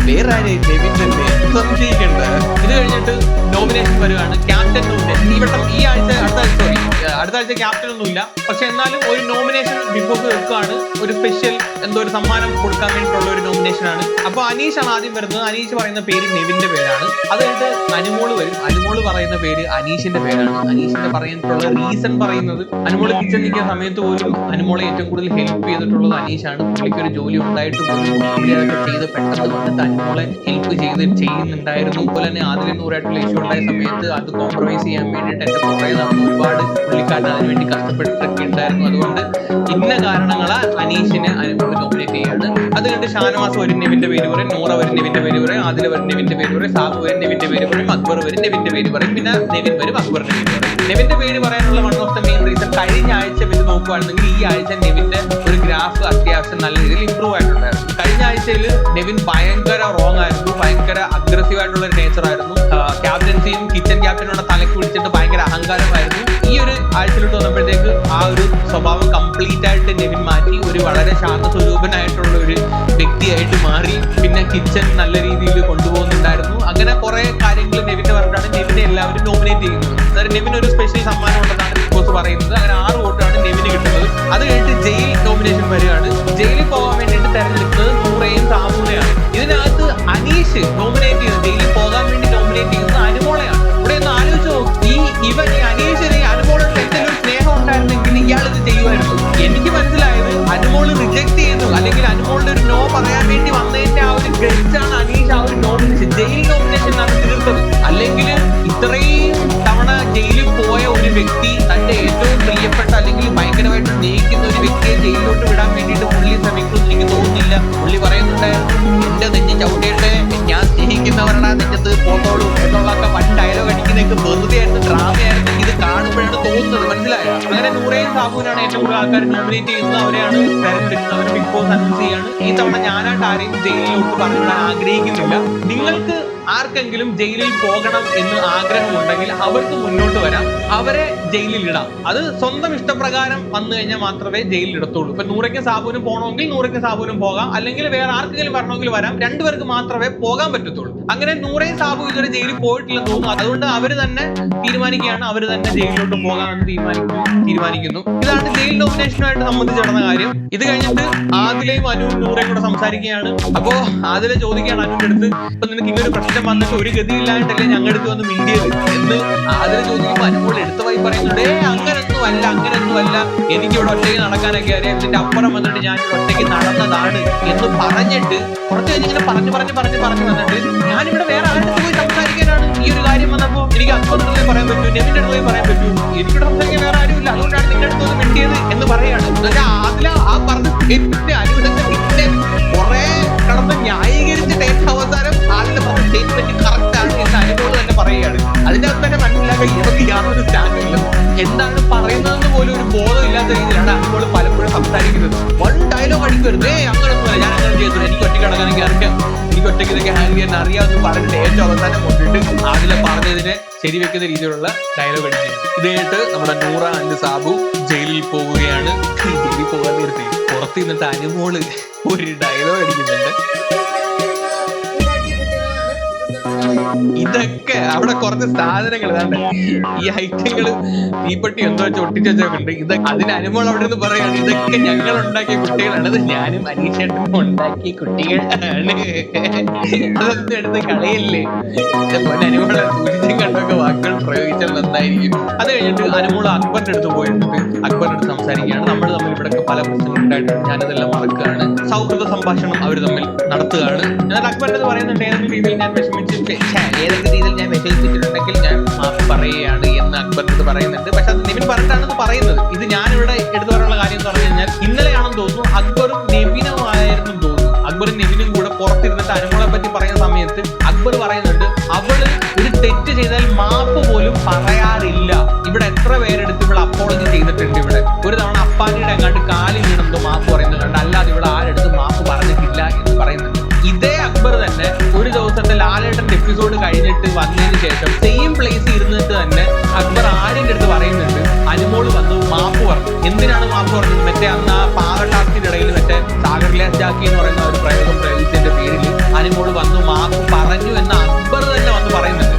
വേറെ ആരെയും നെവിൻ സംശയിക്കേണ്ട. ഇത് കഴിഞ്ഞിട്ട് നോമിനേഷൻ വരുവാണ്. ക്യാപ്റ്റൻ നോമിനേഷൻ ഈ ആഴ്ച അടുത്ത ആഴ്ച ക്യാപ്റ്റൻ ഒന്നുമില്ല. പക്ഷെ എന്നാലും ഒരു നോമിനേഷൻ ബിഗ് ബോസ് വെക്കുകയാണ്. ഒരു സ്പെഷ്യൽ എന്തോ ഒരു സമ്മാനം കൊടുക്കാൻ വേണ്ടിയിട്ടുള്ള ഒരു നോമിനേഷൻ ആണ്. അപ്പൊ അനീഷാണ് ആദ്യം വരുന്നത്. അനീഷ് പറയുന്ന പേര് നെവിന്റെ പേരാണ്. അത് കഴിഞ്ഞിട്ട് അനുമോള് വരും. അനുമോള് പറയുന്ന പേര് അനീഷിന്റെ പേരാണ്. അനീഷിന്റെ പറഞ്ഞിട്ടുള്ള റീസൺ പറയുന്നത് അനുമോള് കിച്ചൺ നിൽക്കുന്ന സമയത്ത് പോലും അനുമോളെ ഏറ്റവും കൂടുതൽ ഹെൽപ്പ് ചെയ്തിട്ടുള്ളത് അനീഷാണ്. പുള്ളിക്ക് ഒരു ജോലി ഉണ്ടായിട്ട് പോലും പുള്ളി അതൊക്കെ ചെയ്ത് പെട്ടെന്ന് വന്നിട്ട് അനുമോളെ ഹെൽപ്പ് ചെയ്യുന്നുണ്ടായിരുന്നു. അതുപോലെ തന്നെ അതിൽ 100 ഇഷ്യൂ ഉണ്ടായ സമയത്ത് അത് കോംപ്രമൈസ് ചെയ്യാൻ വേണ്ടിയിട്ട് എന്റെ പുറകെ നടന്ന് ഒരുപാട് പുള്ളിക്കാരൻ അതിനുവേണ്ടി കഷ്ടപ്പെട്ടിട്ടൊക്കെ ഉണ്ടായിരുന്നു. അതുകൊണ്ട് ഇന്ന കാരണങ്ങളാൽ അനീഷിനെ അനുമോള് നോമിനേറ്റ് ചെയ്യാണ്. അത് കണ്ട് ഷാനവാസ് ഒരു നെവിന്റെ പേര് പറയും, നൂറ ഒരു നെവിന്റെ പേര് പറയും, ആദില ഒരു നെവിന്റെ പേര് പറയും, സാബു ഒരു നെവിന്റെ പേര് പറയും, അക്ബർ ഒരു നെവിന്റെ പേര് പറയും, പിന്നെ നെവിൻ വരും അക്ബറിന്റെ പേര് പറയും. നെവിന്റെ പേര് പറയാനുള്ള one of the main reason കഴിഞ്ഞ ആഴ്ച വെച്ച് നോക്കുകയാണെങ്കിൽ ഈ ആഴ്ച നെവിന്റെ ഒരു ഗ്രാഫ് അത്യാവശ്യം നല്ല രീതിയിൽ ഇമ്പ്രൂവ് ആയിട്ടുണ്ടായിരുന്നു. കഴിഞ്ഞ ആഴ്ചയിൽ നെവിൻ ഭയങ്കര റോങ് ആയിരുന്നു, ഭയങ്കര അഗ്രസീവ് ആയിട്ടുള്ള ഒരു നേച്ചർ ആയിരുന്നു. ക്യാപ്റ്റൻസിയും കിച്ചൺ ക്യാപ്റ്റനോടെ തലക്ക് പിടിച്ചിട്ട് ഭയങ്കര അഹങ്കാരമായിരുന്നു. ഈ ഒരു ആഴ്ചയിലോട്ട് വന്നപ്പോഴത്തേക്ക് ആ ഒരു സ്വഭാവം കംപ്ലീറ്റ് ആയിട്ട് നെവിൻ മാറ്റി ഒരു വളരെ ശാന്ത സ്വരൂപനായിട്ടുള്ള ഒരു വ്യക്തിയായിട്ട് മാറി. പിന്നെ കിച്ചൺ നല്ല രീതിയിൽ കൊണ്ടുപോകുന്നുണ്ടായിരുന്നു. അങ്ങനെ കുറെ കാര്യങ്ങൾ നെവിന്റെ പറഞ്ഞിട്ടാണ് നെവിനെ എല്ലാവരും നോമിനേറ്റ് ചെയ്യുന്നത്. അതായത് നെവിന് ഒരു സ്പെഷ്യൽ സമ്മാനം ഉണ്ടെന്നാണ് ബിഗ് ബോസ് പറയുന്നത്. അങ്ങനെ 6 വോട്ടാണ് നെവിന് കിട്ടുന്നത്. അത് കഴിഞ്ഞിട്ട് ജയിൽ നോമിനേഷൻ വരികയാണ്. ജയിലിൽ പോകാൻ വേണ്ടിയിട്ട് തെരഞ്ഞെടുക്കുന്നത് നൂറയും സാബുനെയാണ്. ഇതിനകത്ത് അനീഷ് നോമിനേറ്റ് ചെയ്യുന്നത്, ജയിലിൽ പോകാൻ വേണ്ടി നോമിനേറ്റ് ചെയ്യുന്നത് അനുമോളെയാണ്. ഇവിടെ ഒന്ന് ആലോചിച്ച് നോക്കി, ഈ അനുമോളിന് എന്തെങ്കിലും സ്നേഹം ഉണ്ടായിരുന്നെങ്കിൽ ഇയാൾ ഇത് ചെയ്യുമായിരുന്നു. എനിക്ക് മനസ്സിലായത് അനുമോള് റിജക്ട് ചെയ്യുന്നു, അല്ലെങ്കിൽ അനുമോളുടെ ഒരു നോ പറയാൻ വേണ്ടി വന്നതിന്റെ ആ ഒരു ഗസ്റ്റാണ് അനീഷ് ആ ഒരു നോമിനേഷൻ ജയിൽ നോമിനേഷൻ ആണ് തീർത്തത്. അല്ലെങ്കിൽ ഇത്രയും തവണ ജയിലിൽ പോയ ഒരു വ്യക്തി തന്റെ ഏറ്റവും പ്രിയപ്പെട്ട അല്ലെങ്കിൽ ഭയങ്കരമായിട്ട് സ്നേഹിക്കുന്ന ഒരു വ്യക്തിയെ ജയിലിലോട്ട് വിടാൻ വേണ്ടിയിട്ട് പുള്ളി ശ്രമിക്കുമെന്ന് എനിക്ക് തോന്നുന്നില്ല. പുള്ളി പറയുന്നുണ്ടായിരുന്നു, എന്റെ നെഞ്ഞ് ചവിട്ടിയിട്ട് ഞാൻ സ്നേഹിക്കുന്നവരുടെ നെഞ്ഞത്ത് പോത്തോളൂ എന്നുള്ളതൊക്കെ വൻ ഡയലോഗ് അടിക്കുന്നതൊക്കെ വെറുതെ ആയിരുന്നു, ഡ്രാമയായിരുന്നു. ഇത് കാണുമ്പോഴാണ് തോന്നുന്നത്, മനസ്സിലായോ? അങ്ങനെ നൂറയും സാബുവിനാണ് ഏറ്റവും കൂടുതൽ ആൾക്കാർ നോമിനേറ്റ് ചെയ്യുന്നത്. അവരെയാണ് തെരഞ്ഞെടുക്കുന്നത്. അവർ ബിഗ് ബോസ് അനൗൺസ് ചെയ്യാണ്. ഈ തവണ ഞാനായിട്ട് ആരെയും ജയിലിലോട്ട് പറഞ്ഞുവിടാൻ ആഗ്രഹിക്കുന്നില്ല. നിങ്ങൾക്ക് ആർക്കെങ്കിലും ജയിലിൽ പോകണം എന്ന് ആഗ്രഹമുണ്ടെങ്കിൽ അവർക്ക് മുന്നോട്ട് വരാം, അവരെ ജയിലിൽ ഇടാം. അത് സ്വന്തം ഇഷ്ടപ്രകാരം വന്നു കഴിഞ്ഞാൽ മാത്രമേ ജയിലിൽ ഇടത്തുള്ളൂ. ഇപ്പൊ നൂറയ്ക്കും സാബുവിനും പോകണമെങ്കിൽ നൂറയ്ക്കും സാബുവിനും പോകാം, അല്ലെങ്കിൽ വേറെ ആർക്കെങ്കിലും വരണമെങ്കിൽ വരാം. 2 പേർക്ക് മാത്രമേ പോകാൻ പറ്റത്തുള്ളൂ. അങ്ങനെ നൂറയും സാബു ഇതുവരെ ജയിലിൽ പോയിട്ടില്ലെന്ന് തോന്നുന്നു. അതുകൊണ്ട് അവർ തന്നെ തീരുമാനിക്കുകയാണ്, അവർ തന്നെ ജയിലിലോട്ട് പോകാമെന്ന് തീരുമാനിക്കുന്നു. ഇതാണ് ജയിൽ നോമിനേഷനുമായിട്ട് സംബന്ധിച്ച് നടന്ന കാര്യം. ഇത് കഴിഞ്ഞിട്ട് ആദിലയും അനുവും നൂറയും കൂടെ സംസാരിക്കുകയാണ്. അപ്പോ ആദില ചോദിക്കുകയാണ് അനുവിന്റെ അടുത്ത്, ഇപ്പൊ നിനക്ക് ഇങ്ങനെ പ്രശ്നം വന്നിട്ട് ഒരു ഗതിയില്ലായിട്ടല്ലേ ഞങ്ങളുടെ അടുത്ത് വന്ന് മിണ്ടിയത് എന്ന് ആദില ചോദിക്കുമ്പോൾ അനുമോൾ എടുത്തവായി പറയുന്നുണ്ട്, അങ്ങനൊന്നും അല്ല, എനിക്കിവിടെ ഒറ്റയ്ക്ക് നടക്കാനൊക്കെ അറിയാം, ഇതിന്റെ അപ്പുറം വന്നിട്ട് ഞാൻ ഒറ്റയ്ക്ക് നടന്നതാണ് എന്ന് പറഞ്ഞിട്ട് കുറച്ച് കഴിഞ്ഞ് ഇങ്ങനെ പറഞ്ഞു വന്നിട്ട് ഞാനിവിടെ വേറെ ആരുടെ പോയി സംസാരിക്കാനാണ്. ഈ ഒരു കാര്യം വന്നപ്പോൾ എനിക്ക് അക്ബറിന്റെ അടുത്ത് പറയാൻ പറ്റൂ, നെവിന്റെ അടുത്ത് പോയി പറയാൻ പറ്റൂ, എനിക്കിവിടെ സംസാരിക്കാൻ വേറെ ആരുമില്ല, അതുകൊണ്ടാണ് നിങ്ങളുടെ അടുത്ത് വന്ന് മിണ്ടിയത് എന്ന് പറയാണ്. ആദില ആ പറഞ്ഞ അനുവിധത്തെ പിന്നെ കുറെ കടന്ന് ന്യായീകരിച്ചിട്ട് ഏറ്റവും അവസാനം ആദില പറഞ്ഞ സ്റ്റേറ്റ്മെന്റ് കറക്റ്റ് ആണ് എന്ന് അനുമോള് തന്നെ പറയുകയാണ്. അതിന്റെ അകത്ത് തന്നെ മനസ്സിലാക്കാൻ ഇവർക്ക് യാതൊരു സ്റ്റാൻഡും ഇല്ല, എന്താണ് പറയുന്നതെന്ന് പോലും ഒരു ബോധമില്ലാത്ത രീതിയിലാണ് അനുമോള് പലപ്പോഴും സംസാരിക്കുന്നത്. വൺ ഡയലോഗ് അടിക്കരുത്, അങ്ങനൊന്നുമല്ല, ഞാൻ അങ്ങനെ ചെയ്തില്ല, എനിക്ക് ഒറ്റയ്ക്ക് നടക്കാനൊക്കെ അറിയാം, എനിക്ക് ഒറ്റയ്ക്ക് ഇതൊക്കെ ഹാൻഡിൽ ചെയ്യാൻ അറിയാമെന്ന് പറഞ്ഞിട്ട് ഏറ്റവും അവസാനം കൊണ്ടിട്ട് ആദില പറഞ്ഞതിനെ ശരിവെക്കുന്ന രീതിയിലുള്ള ഡയലോഗ് അടിക്കുക. ഇത് കഴിഞ്ഞിട്ട് നമ്മുടെ നൂറ ആൻഡ് സാബു ജയിലിൽ പോവുകയാണ്. ജയിലിൽ പോകാൻ നിർത്തി പുറത്ത് നിന്നിട്ട് അനുമോള് ഒരു ഡയലോഗ് അടിക്കുന്നുണ്ട്. ഇതൊക്കെ അവിടെ കുറച്ച് സാധനങ്ങൾ ഈ ഐറ്റങ്ങള് തീപ്പെട്ടി എന്തോ വെച്ച് ഒട്ടിച്ചുണ്ട്. ഇത് അതിന് അനുമോൾ അവിടെ നിന്ന് പറയാണ്, ഇതൊക്കെ ഞങ്ങൾ ഉണ്ടാക്കിയ കുട്ടികളാണ്, അത് ഞാനും അനീഷേട്ടനും ഉണ്ടാക്കിയ കുട്ടികളാണ്, അതൊന്നും എടുത്ത് കളയല്ലേ. പോലെ അനുമോളെ സൂചിച്ചും കണ്ടൊക്കെ വാക്കുകൾ പ്രയോഗിച്ചാൽ നന്നായിരിക്കും. അത് കഴിഞ്ഞിട്ട് അനുമോൾ അക്ബറിന്റെ അടുത്ത് പോയിട്ടുണ്ട്. അക്ബറിന്റെ അടുത്ത് സംസാരിക്കുകയാണ്. നമ്മൾ തമ്മിൽ ഇവിടെയൊക്കെ പല പ്രശ്നങ്ങൾ ഉണ്ടായിട്ടുണ്ട്, ഞാനതെല്ലാം മറക്കുകയാണ്. സൗഹൃദ സംഭാഷണം അവർ തമ്മിൽ നടത്തുകയാണ്. എന്നാൽ അക്ബറിന്റെ അടുത്ത് പറയുന്നുണ്ട്, ഏതെങ്കിലും രീതിയിൽ ഞാൻ വിഷമിപ്പിച്ചിട്ടുണ്ടെങ്കിൽ ഞാൻ മാപ്പ് പറയുകയാണ് എന്ന് അക്ബറിന്റെ അടുത്ത് പറയുന്നുണ്ട്. പക്ഷെ അത് നെവിൻ പറഞ്ഞിട്ടാണെന്ന് പറയുന്നത്. ഇത് ഞാനിവിടെ എടുത്തു പറയാനുള്ള കാര്യം എന്ന് പറഞ്ഞു കഴിഞ്ഞാൽ ഇന്നലെയാണെന്ന് തോന്നുന്നു അക്ബറും നെവിനുമായിരുന്നു തോന്നുന്നു. അക്ബറും നെവിനും കൂടെ പുറത്തിരുന്നിട്ട് അനുമോളെ പറ്റി പറയുന്ന സമയത്ത് അക്ബർ പറയുന്നുണ്ട്, അവള് ഒരു തെറ്റ് ചെയ്താൽ മാപ്പ് പോലും പറയാറില്ല. ഇവിടെ എത്ര പേരെടുത്ത് ഇവിടെ അപ്പോളജി ചെയ്തിട്ടുണ്ട്. ഇവിടെ ഒരു തവണ അപ്പാനിയുടെ അങ്ങാണ്ട് കാലിൽ വീണെന്തോ മാപ്പ് പറയുന്നുണ്ട്, അല്ലാതെ ഇവിടെ ആരെടുത്ത് മാപ്പ് പറഞ്ഞിട്ടില്ല എന്ന് പറയുന്നുണ്ട്. ഇതേ അക്ബർ തന്നെ ഒരു ദിവസത്തെ ലാലേട്ടന്റെ എപ്പിസോഡ് കഴിഞ്ഞിട്ട് വന്നതിന് ശേഷം സെയിം പ്ലേസ് ഇരുന്നിട്ട് തന്നെ അക്ബർ ആര്യന്റെ അടുത്ത് പറയുന്നുണ്ട്, അനുമോള് വന്ന് മാപ്പ് പറഞ്ഞു. എന്തിനാണ് മാപ്പ് പറഞ്ഞത്? മറ്റേ അന്ന് ആ പാവ ടാസ്കിന്റെ കഞ്ചാക്കി എന്ന് പറയുന്ന ഒരു പ്രയോഗം പ്രയോഗിച്ചതിന്റെ പേരിൽ അനുമോള് വന്നു മാപ്പ് പറഞ്ഞു എന്ന് അക്ബർ തന്നെ വന്ന് പറയുന്നുണ്ട്.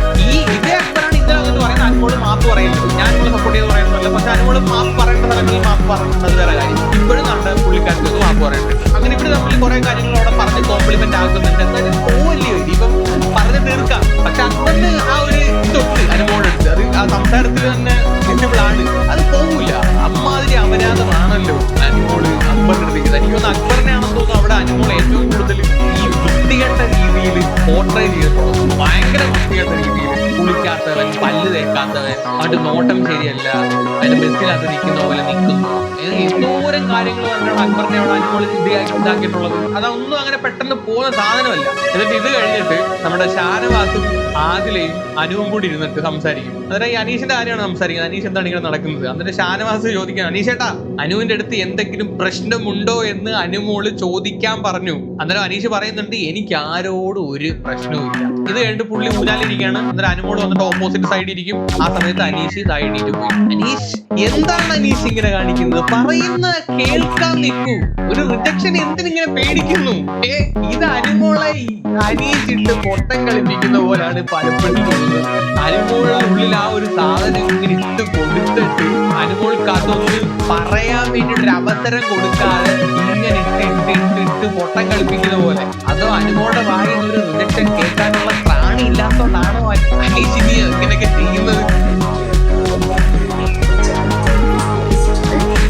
ഇതേ അക്ബറാണ് ഇന്നലെ വന്നിട്ട് പറയുന്നത് അനുമോള് മാപ്പ് പറയുന്നത്. ഞാൻ അനുമോളെ സപ്പോർട്ട് ചെയ്ത് പറയുന്നതല്ല, പക്ഷെ അനുമോള് മാപ്പ് പറയേണ്ട സ്ഥലങ്ങളിൽ മാപ്പ് പറയുന്നത് വേറെ കാര്യം. ഇപ്പോഴും നമ്മുടെ പുള്ളിക്കാർക്ക് മാപ്പ് പറയുന്നുണ്ട്. അങ്ങനെ ഇവിടെ നമ്മൾ കുറെ കാര്യങ്ങൾ അവിടെ പറഞ്ഞ് കോംപ്ലിമെന്റ് ആക്കുന്നുണ്ട്. എന്തായാലും പോവല്ലേ ഇപ്പം പറഞ്ഞു തീർക്കാം. പക്ഷെ അക്ബറിന് ആ ഒരു തൊട്ട് അനുമോളുണ്ട്, അത് ആ സംസാരത്തിൽ തന്നെ വിസിബിൾ ആണ്. അത് പോവില്ല. അമ്മാതിരി അപരാധമാണല്ലോ അനുമോള് അക്ബറിന്റെ അടുത്തേക്ക്. എനിക്കൊന്ന് അക്ബറിനെയാണെന്ന് തോന്നുന്നു അവിടെ അനുമോൾ ഏറ്റവും കൂടുതൽ ഈ വൃത്തികെട്ട രീതിയിൽ പോർട്രേ ചെയ്തിട്ടുള്ളത്. ഭയങ്കര വൃത്തികെട്ട രീതിയിൽ കുളിക്കാത്തവൻ, പല്ല് തേക്കാത്തവൻ, അവന്റെ നോട്ടം ശരിയല്ല, അതിന്റെ ബസ്സിനകത്ത് നിൽക്കുന്ന പോലെ നിൽക്കുന്നു, എന്തോരം കാര്യങ്ങൾ പറഞ്ഞാണ് അക്ബറിനെ അവിടെ അനുമോൾ ഇതാക്കിയിട്ടുള്ളത്. അതൊന്നും അങ്ങനെ പെട്ടെന്ന് പോകുന്ന സാധനമല്ല. എന്നിട്ട് ഇത് കഴിഞ്ഞിട്ട് നമ്മുടെ ഷാനവാസും ആദിലയും അനുവും കൂടി ഇരുന്നിട്ട് സംസാരിക്കും. അന്നേരം ഈ അനീഷിന്റെ കാര്യമാണ് സംസാരിക്കുന്നത്. അനീഷ് എന്താണ് ഇങ്ങനെ നടക്കുന്നത്? എന്നിട്ട് ഷാനവാസ് ചോദിക്കാൻ, അനീഷേട്ടാ അനുവിന്റെ അടുത്ത് എന്തെങ്കിലും പ്രശ്നമുണ്ടോ എന്ന് അനുമോള് ചോദിക്കാൻ പറഞ്ഞു. അന്നേരം അനീഷ് പറയുന്നുണ്ട് എനിക്ക് ആരോടും ഒരു പ്രശ്നവും ഇല്ല. ഇത് കഴിഞ്ഞിട്ട് പുള്ളി ഊരാലിരിക്കുകയാണ്. അന്നേരം അനുമോള് വന്നിട്ട് ഓപ്പോസിറ്റ് സൈഡിൽ ഇരിക്കും. ആ സമയത്ത് അനീഷ് ഇതായി എണീറ്റ് പോയി. അനീഷ് എന്താണ് അനീഷ് ഇങ്ങനെ കാണിക്കുന്നത്? പറയുന്ന കേൾക്കാൻ നിൽക്കൂ. ഒരു റിജക്ഷൻ എന്തിനിങ്ങനെ പേടിക്കുന്നു? ഇത് അനുമോളെ അനീഷ് ഇട്ട് പൊട്ടം കളിപ്പിക്കുന്ന പോലാണ് പലപ്പോഴും തോന്നുന്നത്. അനുമോളുടെ ഉള്ളിൽ ആ ഒരു സാധനം ഇങ്ങനെ ഇട്ട് കൊടുത്തിട്ട് അനുമോൾക്ക് അതൊന്ന് പറയാൻ വേണ്ടിയിട്ടൊരു അവസരം കൊടുക്കാതെ ഇങ്ങനെ ഇട്ട് പൊട്ടം കളിപ്പിക്കുന്ന പോലെ. അതോ അനുമോളുടെ വായിൽ ഒരു റിജക്ഷൻ കേൾക്കാനുള്ള ത്രാണി ഇല്ലാത്തതുകൊണ്ടാണോ അനീഷ് ഇനി ഇങ്ങനെയൊക്കെ ചെയ്യുന്നത്?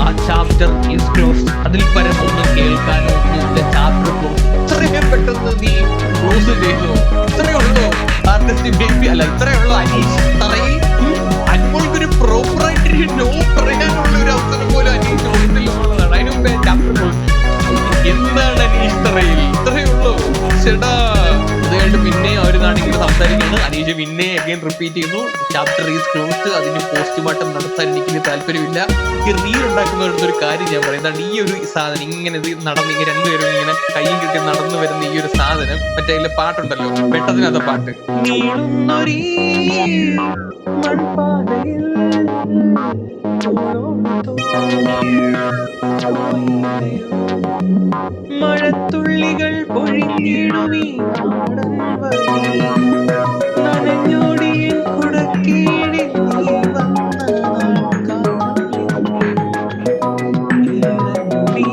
ആ ചാപ്റ്റർ ഈസ് ക്ലോസ്. അതിൽ പരമൊന്നും കേൾക്കാനോ ഒന്നുമില്ല. Chapter close. ഇത്രയും പെട്ടെന്ന് നീ ക്ലോസ് ചെയ്തോ? ഇത്രയേ ഉള്ളൂ ആർട്ടിസ്റ്റ് ബേബി. അല്ല, ഇത്രയേ ഉള്ളൂ അനീഷ് തറയിൽ. അനുമോൾക്കൊരു പ്രോപ്പറായിട്ട് നോ പറയാനുള്ള ഒരു അവസരം പോലും അനീഷ് കൊടുത്തില്ലെന്നുള്ളതാണ്. അതിന് മുമ്പേ ചാപ്റ്റർ ക്ലോസ്. എന്താണ് അനീഷ് തറയിൽ? ഇത്രയേ ഉള്ളൂ. ചേട്ടാ ഇത് കഴിഞ്ഞിട്ട് പിന്നെ അവർ നാട്ടിൽ സംസാരിക്കുകയാണ്. അനീഷ് പിന്നെ അഗൈൻ റിപ്പീറ്റ് ചെയ്യുന്നു ചാപ്റ്റർ ഈസ് ക്ലോസ്ഡ്. അതിന് പോസ്റ്റ്മോർട്ടം നടത്താൻ എനിക്ക് താല്പര്യമില്ല. ഈ റീൽ ഉണ്ടാക്കുന്നവരുടെ കാര്യം ഞാൻ പറയുന്നതാണ്. ഈ ഒരു സാധനം ഇങ്ങനെ ഇത് നടന്ന് രണ്ടുപേരും ഇങ്ങനെ കയ്യും കിട്ടി നടന്നു വരുന്ന ഈ ഒരു സാധനം, മറ്റേ അതിലെ പാട്ടുണ്ടല്ലോ, വെട്ടത്തിനകത്ത പാട്ട്, മഴത്തുള്ളികൾ പൊഴിഞ്ഞിടുമീ നനഞ്ഞോടിയൻ കുടക്കീഴിൽ നീ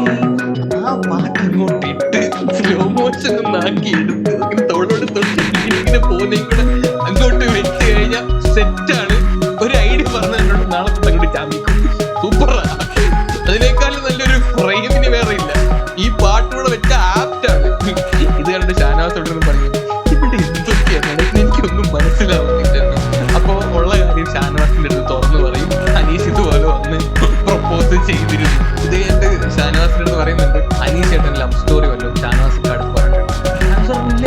ആ പാട്ടങ്ങോട്ടിട്ട് സ്ലോ മോഷൻ ഒന്നാക്കി എടുത്ത് ഇങ്ങനെ തോളോട് തൊട്ട് ഇങ്ങനെ പോകുന്നേ കൂടെ അങ്ങോട്ട് വെച്ച് കഴിഞ്ഞാൽ സെറ്റാണ്. ഒരു ഐഡിയ പറഞ്ഞതിനോട് നാളെ അങ്ങോട്ട് ചാമിക്കും. സൂപ്പറാ. അതിനേക്കാളും നല്ലൊരു ഫ്രെയിമിന് വേറെ ഇല്ല. ഈ പാട്ടുകൂടെ വെച്ച ആപ്റ്റാണ്. ഇത് കണ്ട് ഷാനവാസോട് പറയും ഇവിടെ എന്തൊക്കെയാണ് എനിക്കൊന്നും മനസ്സിലാവുന്നില്ല. അപ്പൊ ഉള്ള കാര്യം ഷാനവാസിന്റെ അടുത്ത് തുറന്നു പറയും. അനീഷ് ഇതുപോലെ വന്ന് പ്രൊപ്പോസ് ചെയ്തിരുന്നു. ഇത് കഴിഞ്ഞിട്ട് ഷാനവാസിന്റെ അടുത്ത് പറയുന്നുണ്ട് അനീഷ് ചേട്ടൻ ലവ് സ്റ്റോറി വല്ലോ ഷാനവാസിന്റെ അടുത്ത് പറഞ്ഞിട്ടുണ്ട്.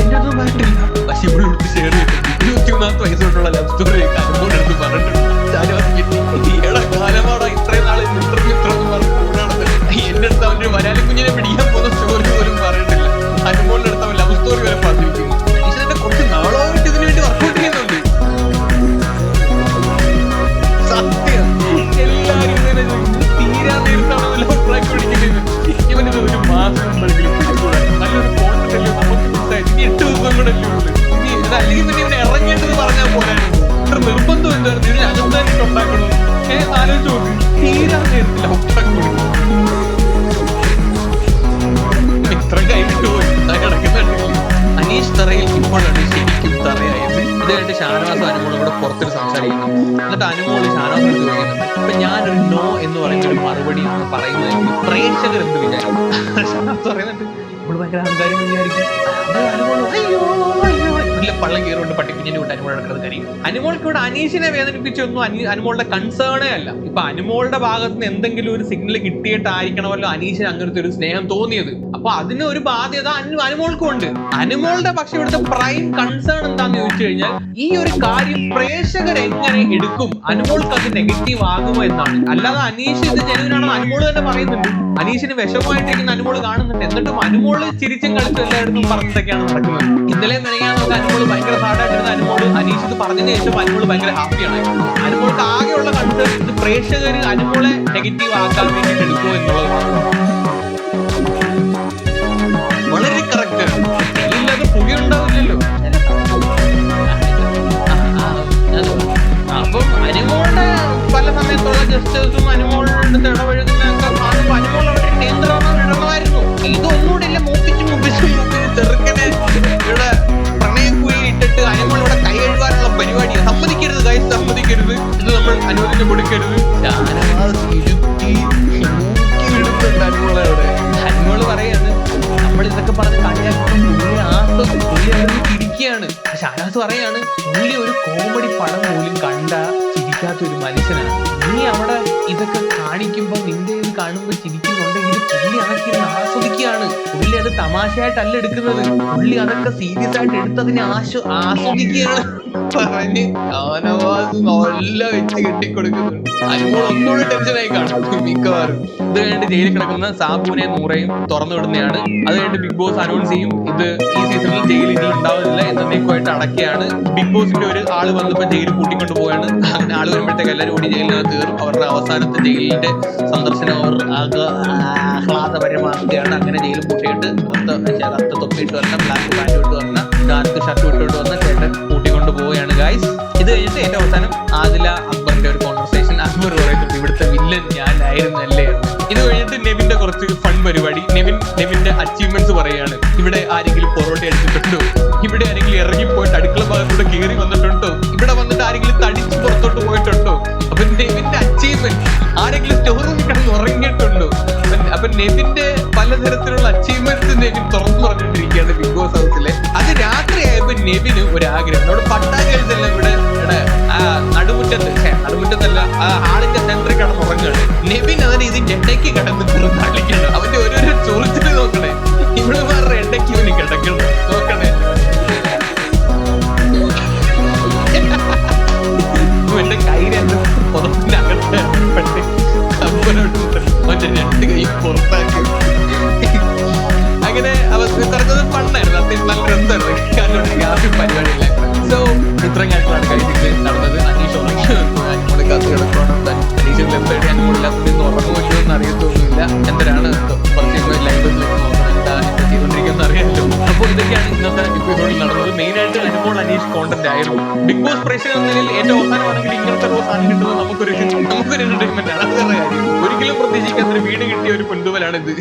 എന്റെ ഒന്നും പറഞ്ഞിട്ടില്ല, പക്ഷെ ഇവിടെ എടുത്ത് ഷെയർ ചെയ്തിട്ടുണ്ട്. 24 വയസ്സ് തൊട്ടുള്ള ലവ് സ്റ്റോറി അനുമോളുടെ അടുത്ത് പറഞ്ഞിട്ടുണ്ട്. ഷാനവാസ് ഏടാ കാലമാടാ ഇത്രയും നാളെ ഇത്ര പറഞ്ഞു എന്റെ അടുത്ത് അവന്റെ വരാലി കുഞ്ഞിനെ പിടിക്കാൻ പോകുന്ന സ്റ്റോറി പോലും പറഞ്ഞിട്ടില്ല. അനുമോളുടെ അടുത്ത് അവൻ ലവ് സ്റ്റോറി വരെ പറഞ്ഞിരിക്കുന്നു. അനീഷിന്റെ കുറച്ച് നാളായിട്ട് ഇതിനു വേണ്ടി വർക്കൗട്ട് ചെയ്യുന്നുണ്ട്. സത്യം എല്ലാരും ഇങ്ങനെ തീരാ നേരത്താണ് ലവ് ട്രാക്ക് പിടിക്കുന്നത്. ഇവനിത് ഒരു മാസം മുമ്പെങ്കിലും പിടിക്കൂടാ. നല്ലൊരു കോൺഫിഡൻസ് നമുക്ക് മിസ്സായി. ഇനി 8 ദിവസം കൂടെ അല്ലേ ഉള്ളു. ഇനി അല്ലെങ്കിൽ പിന്നെ ഇവനെ ഇറങ്ങേണ്ടത് പറഞ്ഞാൽ പോരായിരുന്നു. ഇത്ര നിർബന്ധം എന്തായിരുന്നു ഇതിന് അകത്താനിട്ട് ഉണ്ടാക്കണോ? ആലോചിച്ച് നോക്ക്. തീരാ നേരത്തിൽ ലവ് ട്രാക്ക് പിടിക്കും. ഇത്ര കൈവിട്ട് പോയി കിടക്കുന്നുണ്ടെങ്കിൽ അനീഷ് തറയിൽ ഇപ്പോഴാണ് ശരിക്കും തറയായത്. ഇത് കഴിഞ്ഞിട്ട് ഷാനവാസും അനുമോളും കൂടെ പുറത്തൊരു സംസാരിക്കുന്നു. എന്നിട്ട് അനുമോള് ഷാനവാസിനോട് ചോദിക്കുന്നുണ്ട് ഇപ്പൊ ഞാനൊരു നോ എന്ന് പറയുന്ന ഒരു മറുപടി ആണ് പറയുന്നതെങ്കിൽ പ്രേക്ഷകർ എന്ത് വിചാരിക്കും? ഷാനവാസ് പറയുന്നുണ്ട് നമ്മൾ ഭയങ്കര അഹങ്കാരം വിചാരിക്കും. പള്ളം കയറുകൊണ്ട് പട്ടിക്കുഞ്ഞിന്റെ കൂട്ട് അനുമോൾ നടക്കുന്നത് കാര്യം. അനുമോൾക്ക് ഇവിടെ അനീഷിനെ വേദനിപ്പിച്ചൊന്നും അനുമോളുടെ കൺസേണേ അല്ല. ഇപ്പൊ അനുമോളുടെ ഭാഗത്ത് നിന്ന് എന്തെങ്കിലും ഒരു സിഗ്നൽ കിട്ടിയിട്ടായിരിക്കണമല്ലോ അനീഷിന് അങ്ങനത്തെ ഒരു സ്നേഹം തോന്നിയത്. അപ്പൊ അതിന് ഒരു ബാധ്യത അനുമോൾക്കും ഉണ്ട്. അനുമോളുടെ പക്ഷെ ഇവിടുത്തെ പ്രൈം കൺസേൺ എന്താന്ന് ചോദിച്ചു കഴിഞ്ഞാൽ ഈ ഒരു കാര്യം പ്രേക്ഷകർ എങ്ങനെ എടുക്കും, അനുമോൾക്ക് അത് നെഗറ്റീവ് ആകുമോ എന്നാണ്. അല്ലാതെ അനീഷ് ഇത് ജനുവിനാണെന്ന് അനുമോള് തന്നെ പറയുന്നുണ്ട്. അനീഷിന് വിഷമമായിട്ടിരിക്കുന്ന അനുമോള് കാണുന്നുണ്ട്. എന്നിട്ടും അനുമോള് ചിരിച്ചും കളിച്ചും എല്ലായിടത്തും പറഞ്ഞിട്ടൊക്കെയാണ് നടക്കുന്നത്. ഇന്നലെ മെനങ്ങാനൊക്കെ അനുമോള് ഭയങ്കര സാഡായിട്ടിരുന്ന അനുമോള് അനീഷ് ഇത് പറഞ്ഞതിന് ശേഷം അനുമോള് ഭയങ്കര ഹാപ്പിയാണ്. അനുമോൾക്ക് ആകെയുള്ള കൺസേൺ ഇത് പ്രേക്ഷകർ അനുമോളെ നെഗറ്റീവ് ആക്കാൻ വേണ്ടിയിട്ട് എടുക്കുമോ എന്നുള്ളത് മാത്രമാണ്. ഇൻവെസ്റ്റേഴ്സും അനുമോളുടെ ഇടപഴകുന്നതൊക്കെ കാണുമ്പോൾ അനുമോൾ അവിടെ നിയന്ത്രണമായിരുന്നു. ഇതൊന്നുകൂടെ ഇല്ല മൂപ്പിച്ച് ചെറുക്കനെ ഇവിടെ പ്രണയക്കുഴി ഇട്ടിട്ട് അനുമോൾ ഇവിടെ കൈ കഴുകാനുള്ള പരിപാടി. സമ്മതിക്കരുത് ഗൈസ്, സമ്മതിക്കരുത്. ഇത് നമ്മൾ അനുവദിച്ച് കൊടുക്കരുത്. അനുമോള് പറയാണ് നമ്മൾ ഇതൊക്കെ പറഞ്ഞ് കളിയാക്കുമ്പോൾ പുള്ളി അവിടെ ചിരിക്കുകയാണ്. ഷാനാസ് പറയാണ് പുള്ളി ഒരു കോമഡി പടം പോലും കണ്ട ചിരിക്കാത്ത ഒരു മനുഷ്യനാണ്. നീ അവിടെ ഇതൊക്കെ കാണിക്കുമ്പോൾ നിന്റെ ഇത് കാണുമ്പോൾ ചിരിക്കുന്നുണ്ടെങ്കിൽ പുള്ളി അതൊക്കെ ആസ്വദിക്കുകയാണ്. പുള്ളി അത് തമാശയായിട്ടല്ല എടുക്കുന്നത്, പുള്ളി അതൊക്കെ സീരിയസ് ആയിട്ട് എടുത്തതിനെ ആസ്വദിക്കുകയാണ് പറഞ്ഞ് ഷാനവാസ് നല്ല വെച്ച് കെട്ടിക്കൊടുക്കുന്നുണ്ട്. അനുമോൾ ഒന്നുകൂടി ടെൻഷനായി കാണും മിക്കവാറും. ഇത് കഴിഞ്ഞിട്ട് ജയിലിൽ കിടക്കുന്ന സാബുവിനെ നൂറയും തുറന്നു വിടുന്നതാണ്. അത് കഴിഞ്ഞിട്ട് ബിഗ് ബോസ് അനൗൺസ് ചെയ്യും ഇത് ഈ സീസണിൽ ജയിലിൽ ഇനി ഉണ്ടാവുന്നില്ല, എന്നേക്കുമായിട്ട് അടക്കുകയാണ്. ബിഗ് ബോസിന്റെ ഒരു ആള് വന്നപ്പോൾ ജയിൽ കൂട്ടിക്കൊണ്ട് പോവാണ്. അങ്ങനെ ആള് വരുമ്പോഴത്തേക്ക് എല്ലാവരും കൂടി ജയിലിനകത്ത് കയറും. അവരുടെ അവസാനത്തെ ജയിലിന്റെ സന്ദർശനം അവർ ആഹ്ലാദപരമാക്കുകയാണ്. അങ്ങനെ ജയിൽ കൂട്ടിയിട്ട് കറുത്ത തൊപ്പിയിട്ട് വന്ന ബ്ലാക്ക് പാൻറ് ഇട്ട് വന്ന ഡാർക്ക് ഷർട്ട് ഇട്ടുകൊണ്ട് വന്ന ചേട്ടൻ കൂട്ടിക്കൊണ്ട് പോവുകയാണ് ഗൈസ്. ഇത് കഴിഞ്ഞിട്ട് ഏറ്റവും അവസാനം ആദില അക്ബറിന്റെ ഒരു കോൺവെർസേഷൻ. അക്ബർ പറയുന്നുണ്ട് ഇവിടുത്തെ വില്ലൻ ഞാനായിരുന്നല്ലേ. ഇത് കഴിഞ്ഞിട്ട് നെവിന്റെ കുറച്ച് ഫൺ പരിപാടി. നെവിന്റെ അച്ചീവ്മെന്റ്സ് പറയുകയാണ്. ഇവിടെ ആരെങ്കിലും പൊറോട്ട അടിച്ചിട്ടുണ്ടോ, ഇവിടെ ആരെങ്കിലും ഇറങ്ങിപ്പോയിട്ട് അടുക്കള ഭാഗത്തൂടെ കയറി വന്നിട്ടുണ്ടോ, ഇവിടെ വന്നിട്ട് ആരെങ്കിലും തടിച്ച് പുറത്തോട്ട് പോയിട്ടുണ്ടോ. അപ്പൊ നെവിന്റെ അച്ചീവ്മെന്റ് ആരെങ്കിലും സ്റ്റോർ റൂമിൽ കിടന്ന് ഉറങ്ങിയിട്ടുണ്ടോ. അപ്പൊ നെവിന്റെ പലതരത്തിലുള്ള അച്ചീവ്മെന്റ്സ് നെവിൻ തുറന്നു പറഞ്ഞിട്ടിരിക്കുകയാണ് ബിഗ് ബോസ് ഹൗസിലെ. അത് രാത്രിയായപ്പോ നെവിന് ഒരു ആഗ്രഹം. നമ്മുടെ പട്ടാകെഴുതല്ല ഇവിടെ നടുമുറ്റത്തല്ല ആ ഹാളിന്റെ സെന്ററിൽ കിടന്ന് ഉറങ്ങാണ്. നെവിൻ അതിന് ഇതിന്റെ ഇടയ്ക്ക് കിടന്ന് കളിക്കണം. അവന്റെ ഓരോരോ ചോദിച്ചിട്ട് നോക്കണേ, ഇവിടെ വേറെ ഇടയ്ക്ക് ഇവന് കിടക്കണം നോക്കണേ. എന്റെ കയ്യിലെ പുറത്തിന്റെ അകത്ത് അവന്റെ രണ്ട് കൈ പുറത്താക്കി. അങ്ങനെ പറഞ്ഞത് ഫണ്ണായിരുന്നു. അത്യാവശ്യം നല്ല രസമായിരുന്നു കണ്ടുകൊണ്ടിരിക്കാൻ പരിപാടിയില്ല. സോ ഇത്രയും കാര്യങ്ങളാണ് കഴിഞ്ഞിട്ട് നടന്നത്. അനീഷ് അനുമോള് കാത്ത് കിടക്കണം. അനീഷ് ലെഫ്റ്റ് അനുമോളില്ലാത്തത് ഉറങ്ങുമല്ലോ എന്ന് അറിയത്തൊന്നുമില്ല. എന്തരാണ് കുറച്ച് ലൈവ് നോക്കണം എന്താ ചെയ്തുകൊണ്ടിരിക്കുന്നത് അറിയാമല്ലോ. അപ്പോൾ ഇതൊക്കെയാണ് ഇന്നത്തെ എപ്പിസോഡിൽ നടന്നത്. മെയിനായിട്ട് അനുമോൾ അനീഷ് കോണ്ടന്റ് ആയിരുന്നു. ബിഗ് ബോസ് പ്രേക്ഷകർ എന്ന നിലയിൽ ഏറ്റവും അവസാനമാണെങ്കിൽ ഇങ്ങനത്തെ ഒരു സാധനം കിട്ടുന്നത് നമുക്കൊരു എന്റർടൈൻമെന്റ് ആണ്. അത് വേറെ കാര്യം. ഒരിക്കലും പ്രതീക്ഷിക്കാത്ത ഒരു വീട് കിട്ടിയ ഒരു പൊന്തുവലാണ് ഇത്.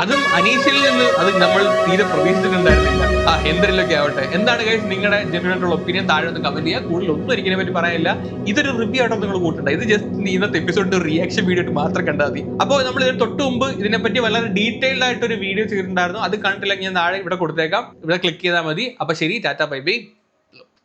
അതും അനീഷിൽ നിന്ന് അത് നമ്മൾ തീരെ പ്രതീക്ഷിച്ചിട്ടുണ്ടായിരുന്നില്ല. എന്തെങ്കിലുമൊക്കെ ആവട്ടെ. എന്താണ് ഗൈസ് നിങ്ങളുടെ ജെന്യുइन ആയിട്ടുള്ള ഒപ്പീനിയൻ താഴെ ഒന്ന് കമന്റ് ചെയ്യുക. കൂടുതൽ ഒന്നും എനിക്കിനെ പറ്റി പറയാനില്ല. ഇതൊരു റിവ്യൂ ആയിട്ടോ നിങ്ങൾ കൂട്ടണ്ട. ഇത് ജസ്റ്റ് ഇന്നത്തെ എപ്പിസോഡിന്റെ റിയാക്ഷൻ വീഡിയോ ആയിട്ട് മാത്രം കണ്ടാൽ മതി. അപ്പോൾ നമ്മൾ ഇതിന് തൊട്ട് മുമ്പ് ഇതിനെപ്പറ്റി വളരെ ഡീറ്റെയിൽഡ് ആയിട്ട് ഒരു വീഡിയോ ചെയ്തിട്ടുണ്ടായിരുന്നു. അത് കണ്ടിട്ടില്ലെങ്കിൽ ഞാൻ താഴെ ഇവിടെ കൊടുത്തേക്കാം. ഇവിടെ ക്ലിക്ക് ചെയ്താൽ മതി. അപ്പൊ ശരി, ടാറ്റ ബൈ ബൈ.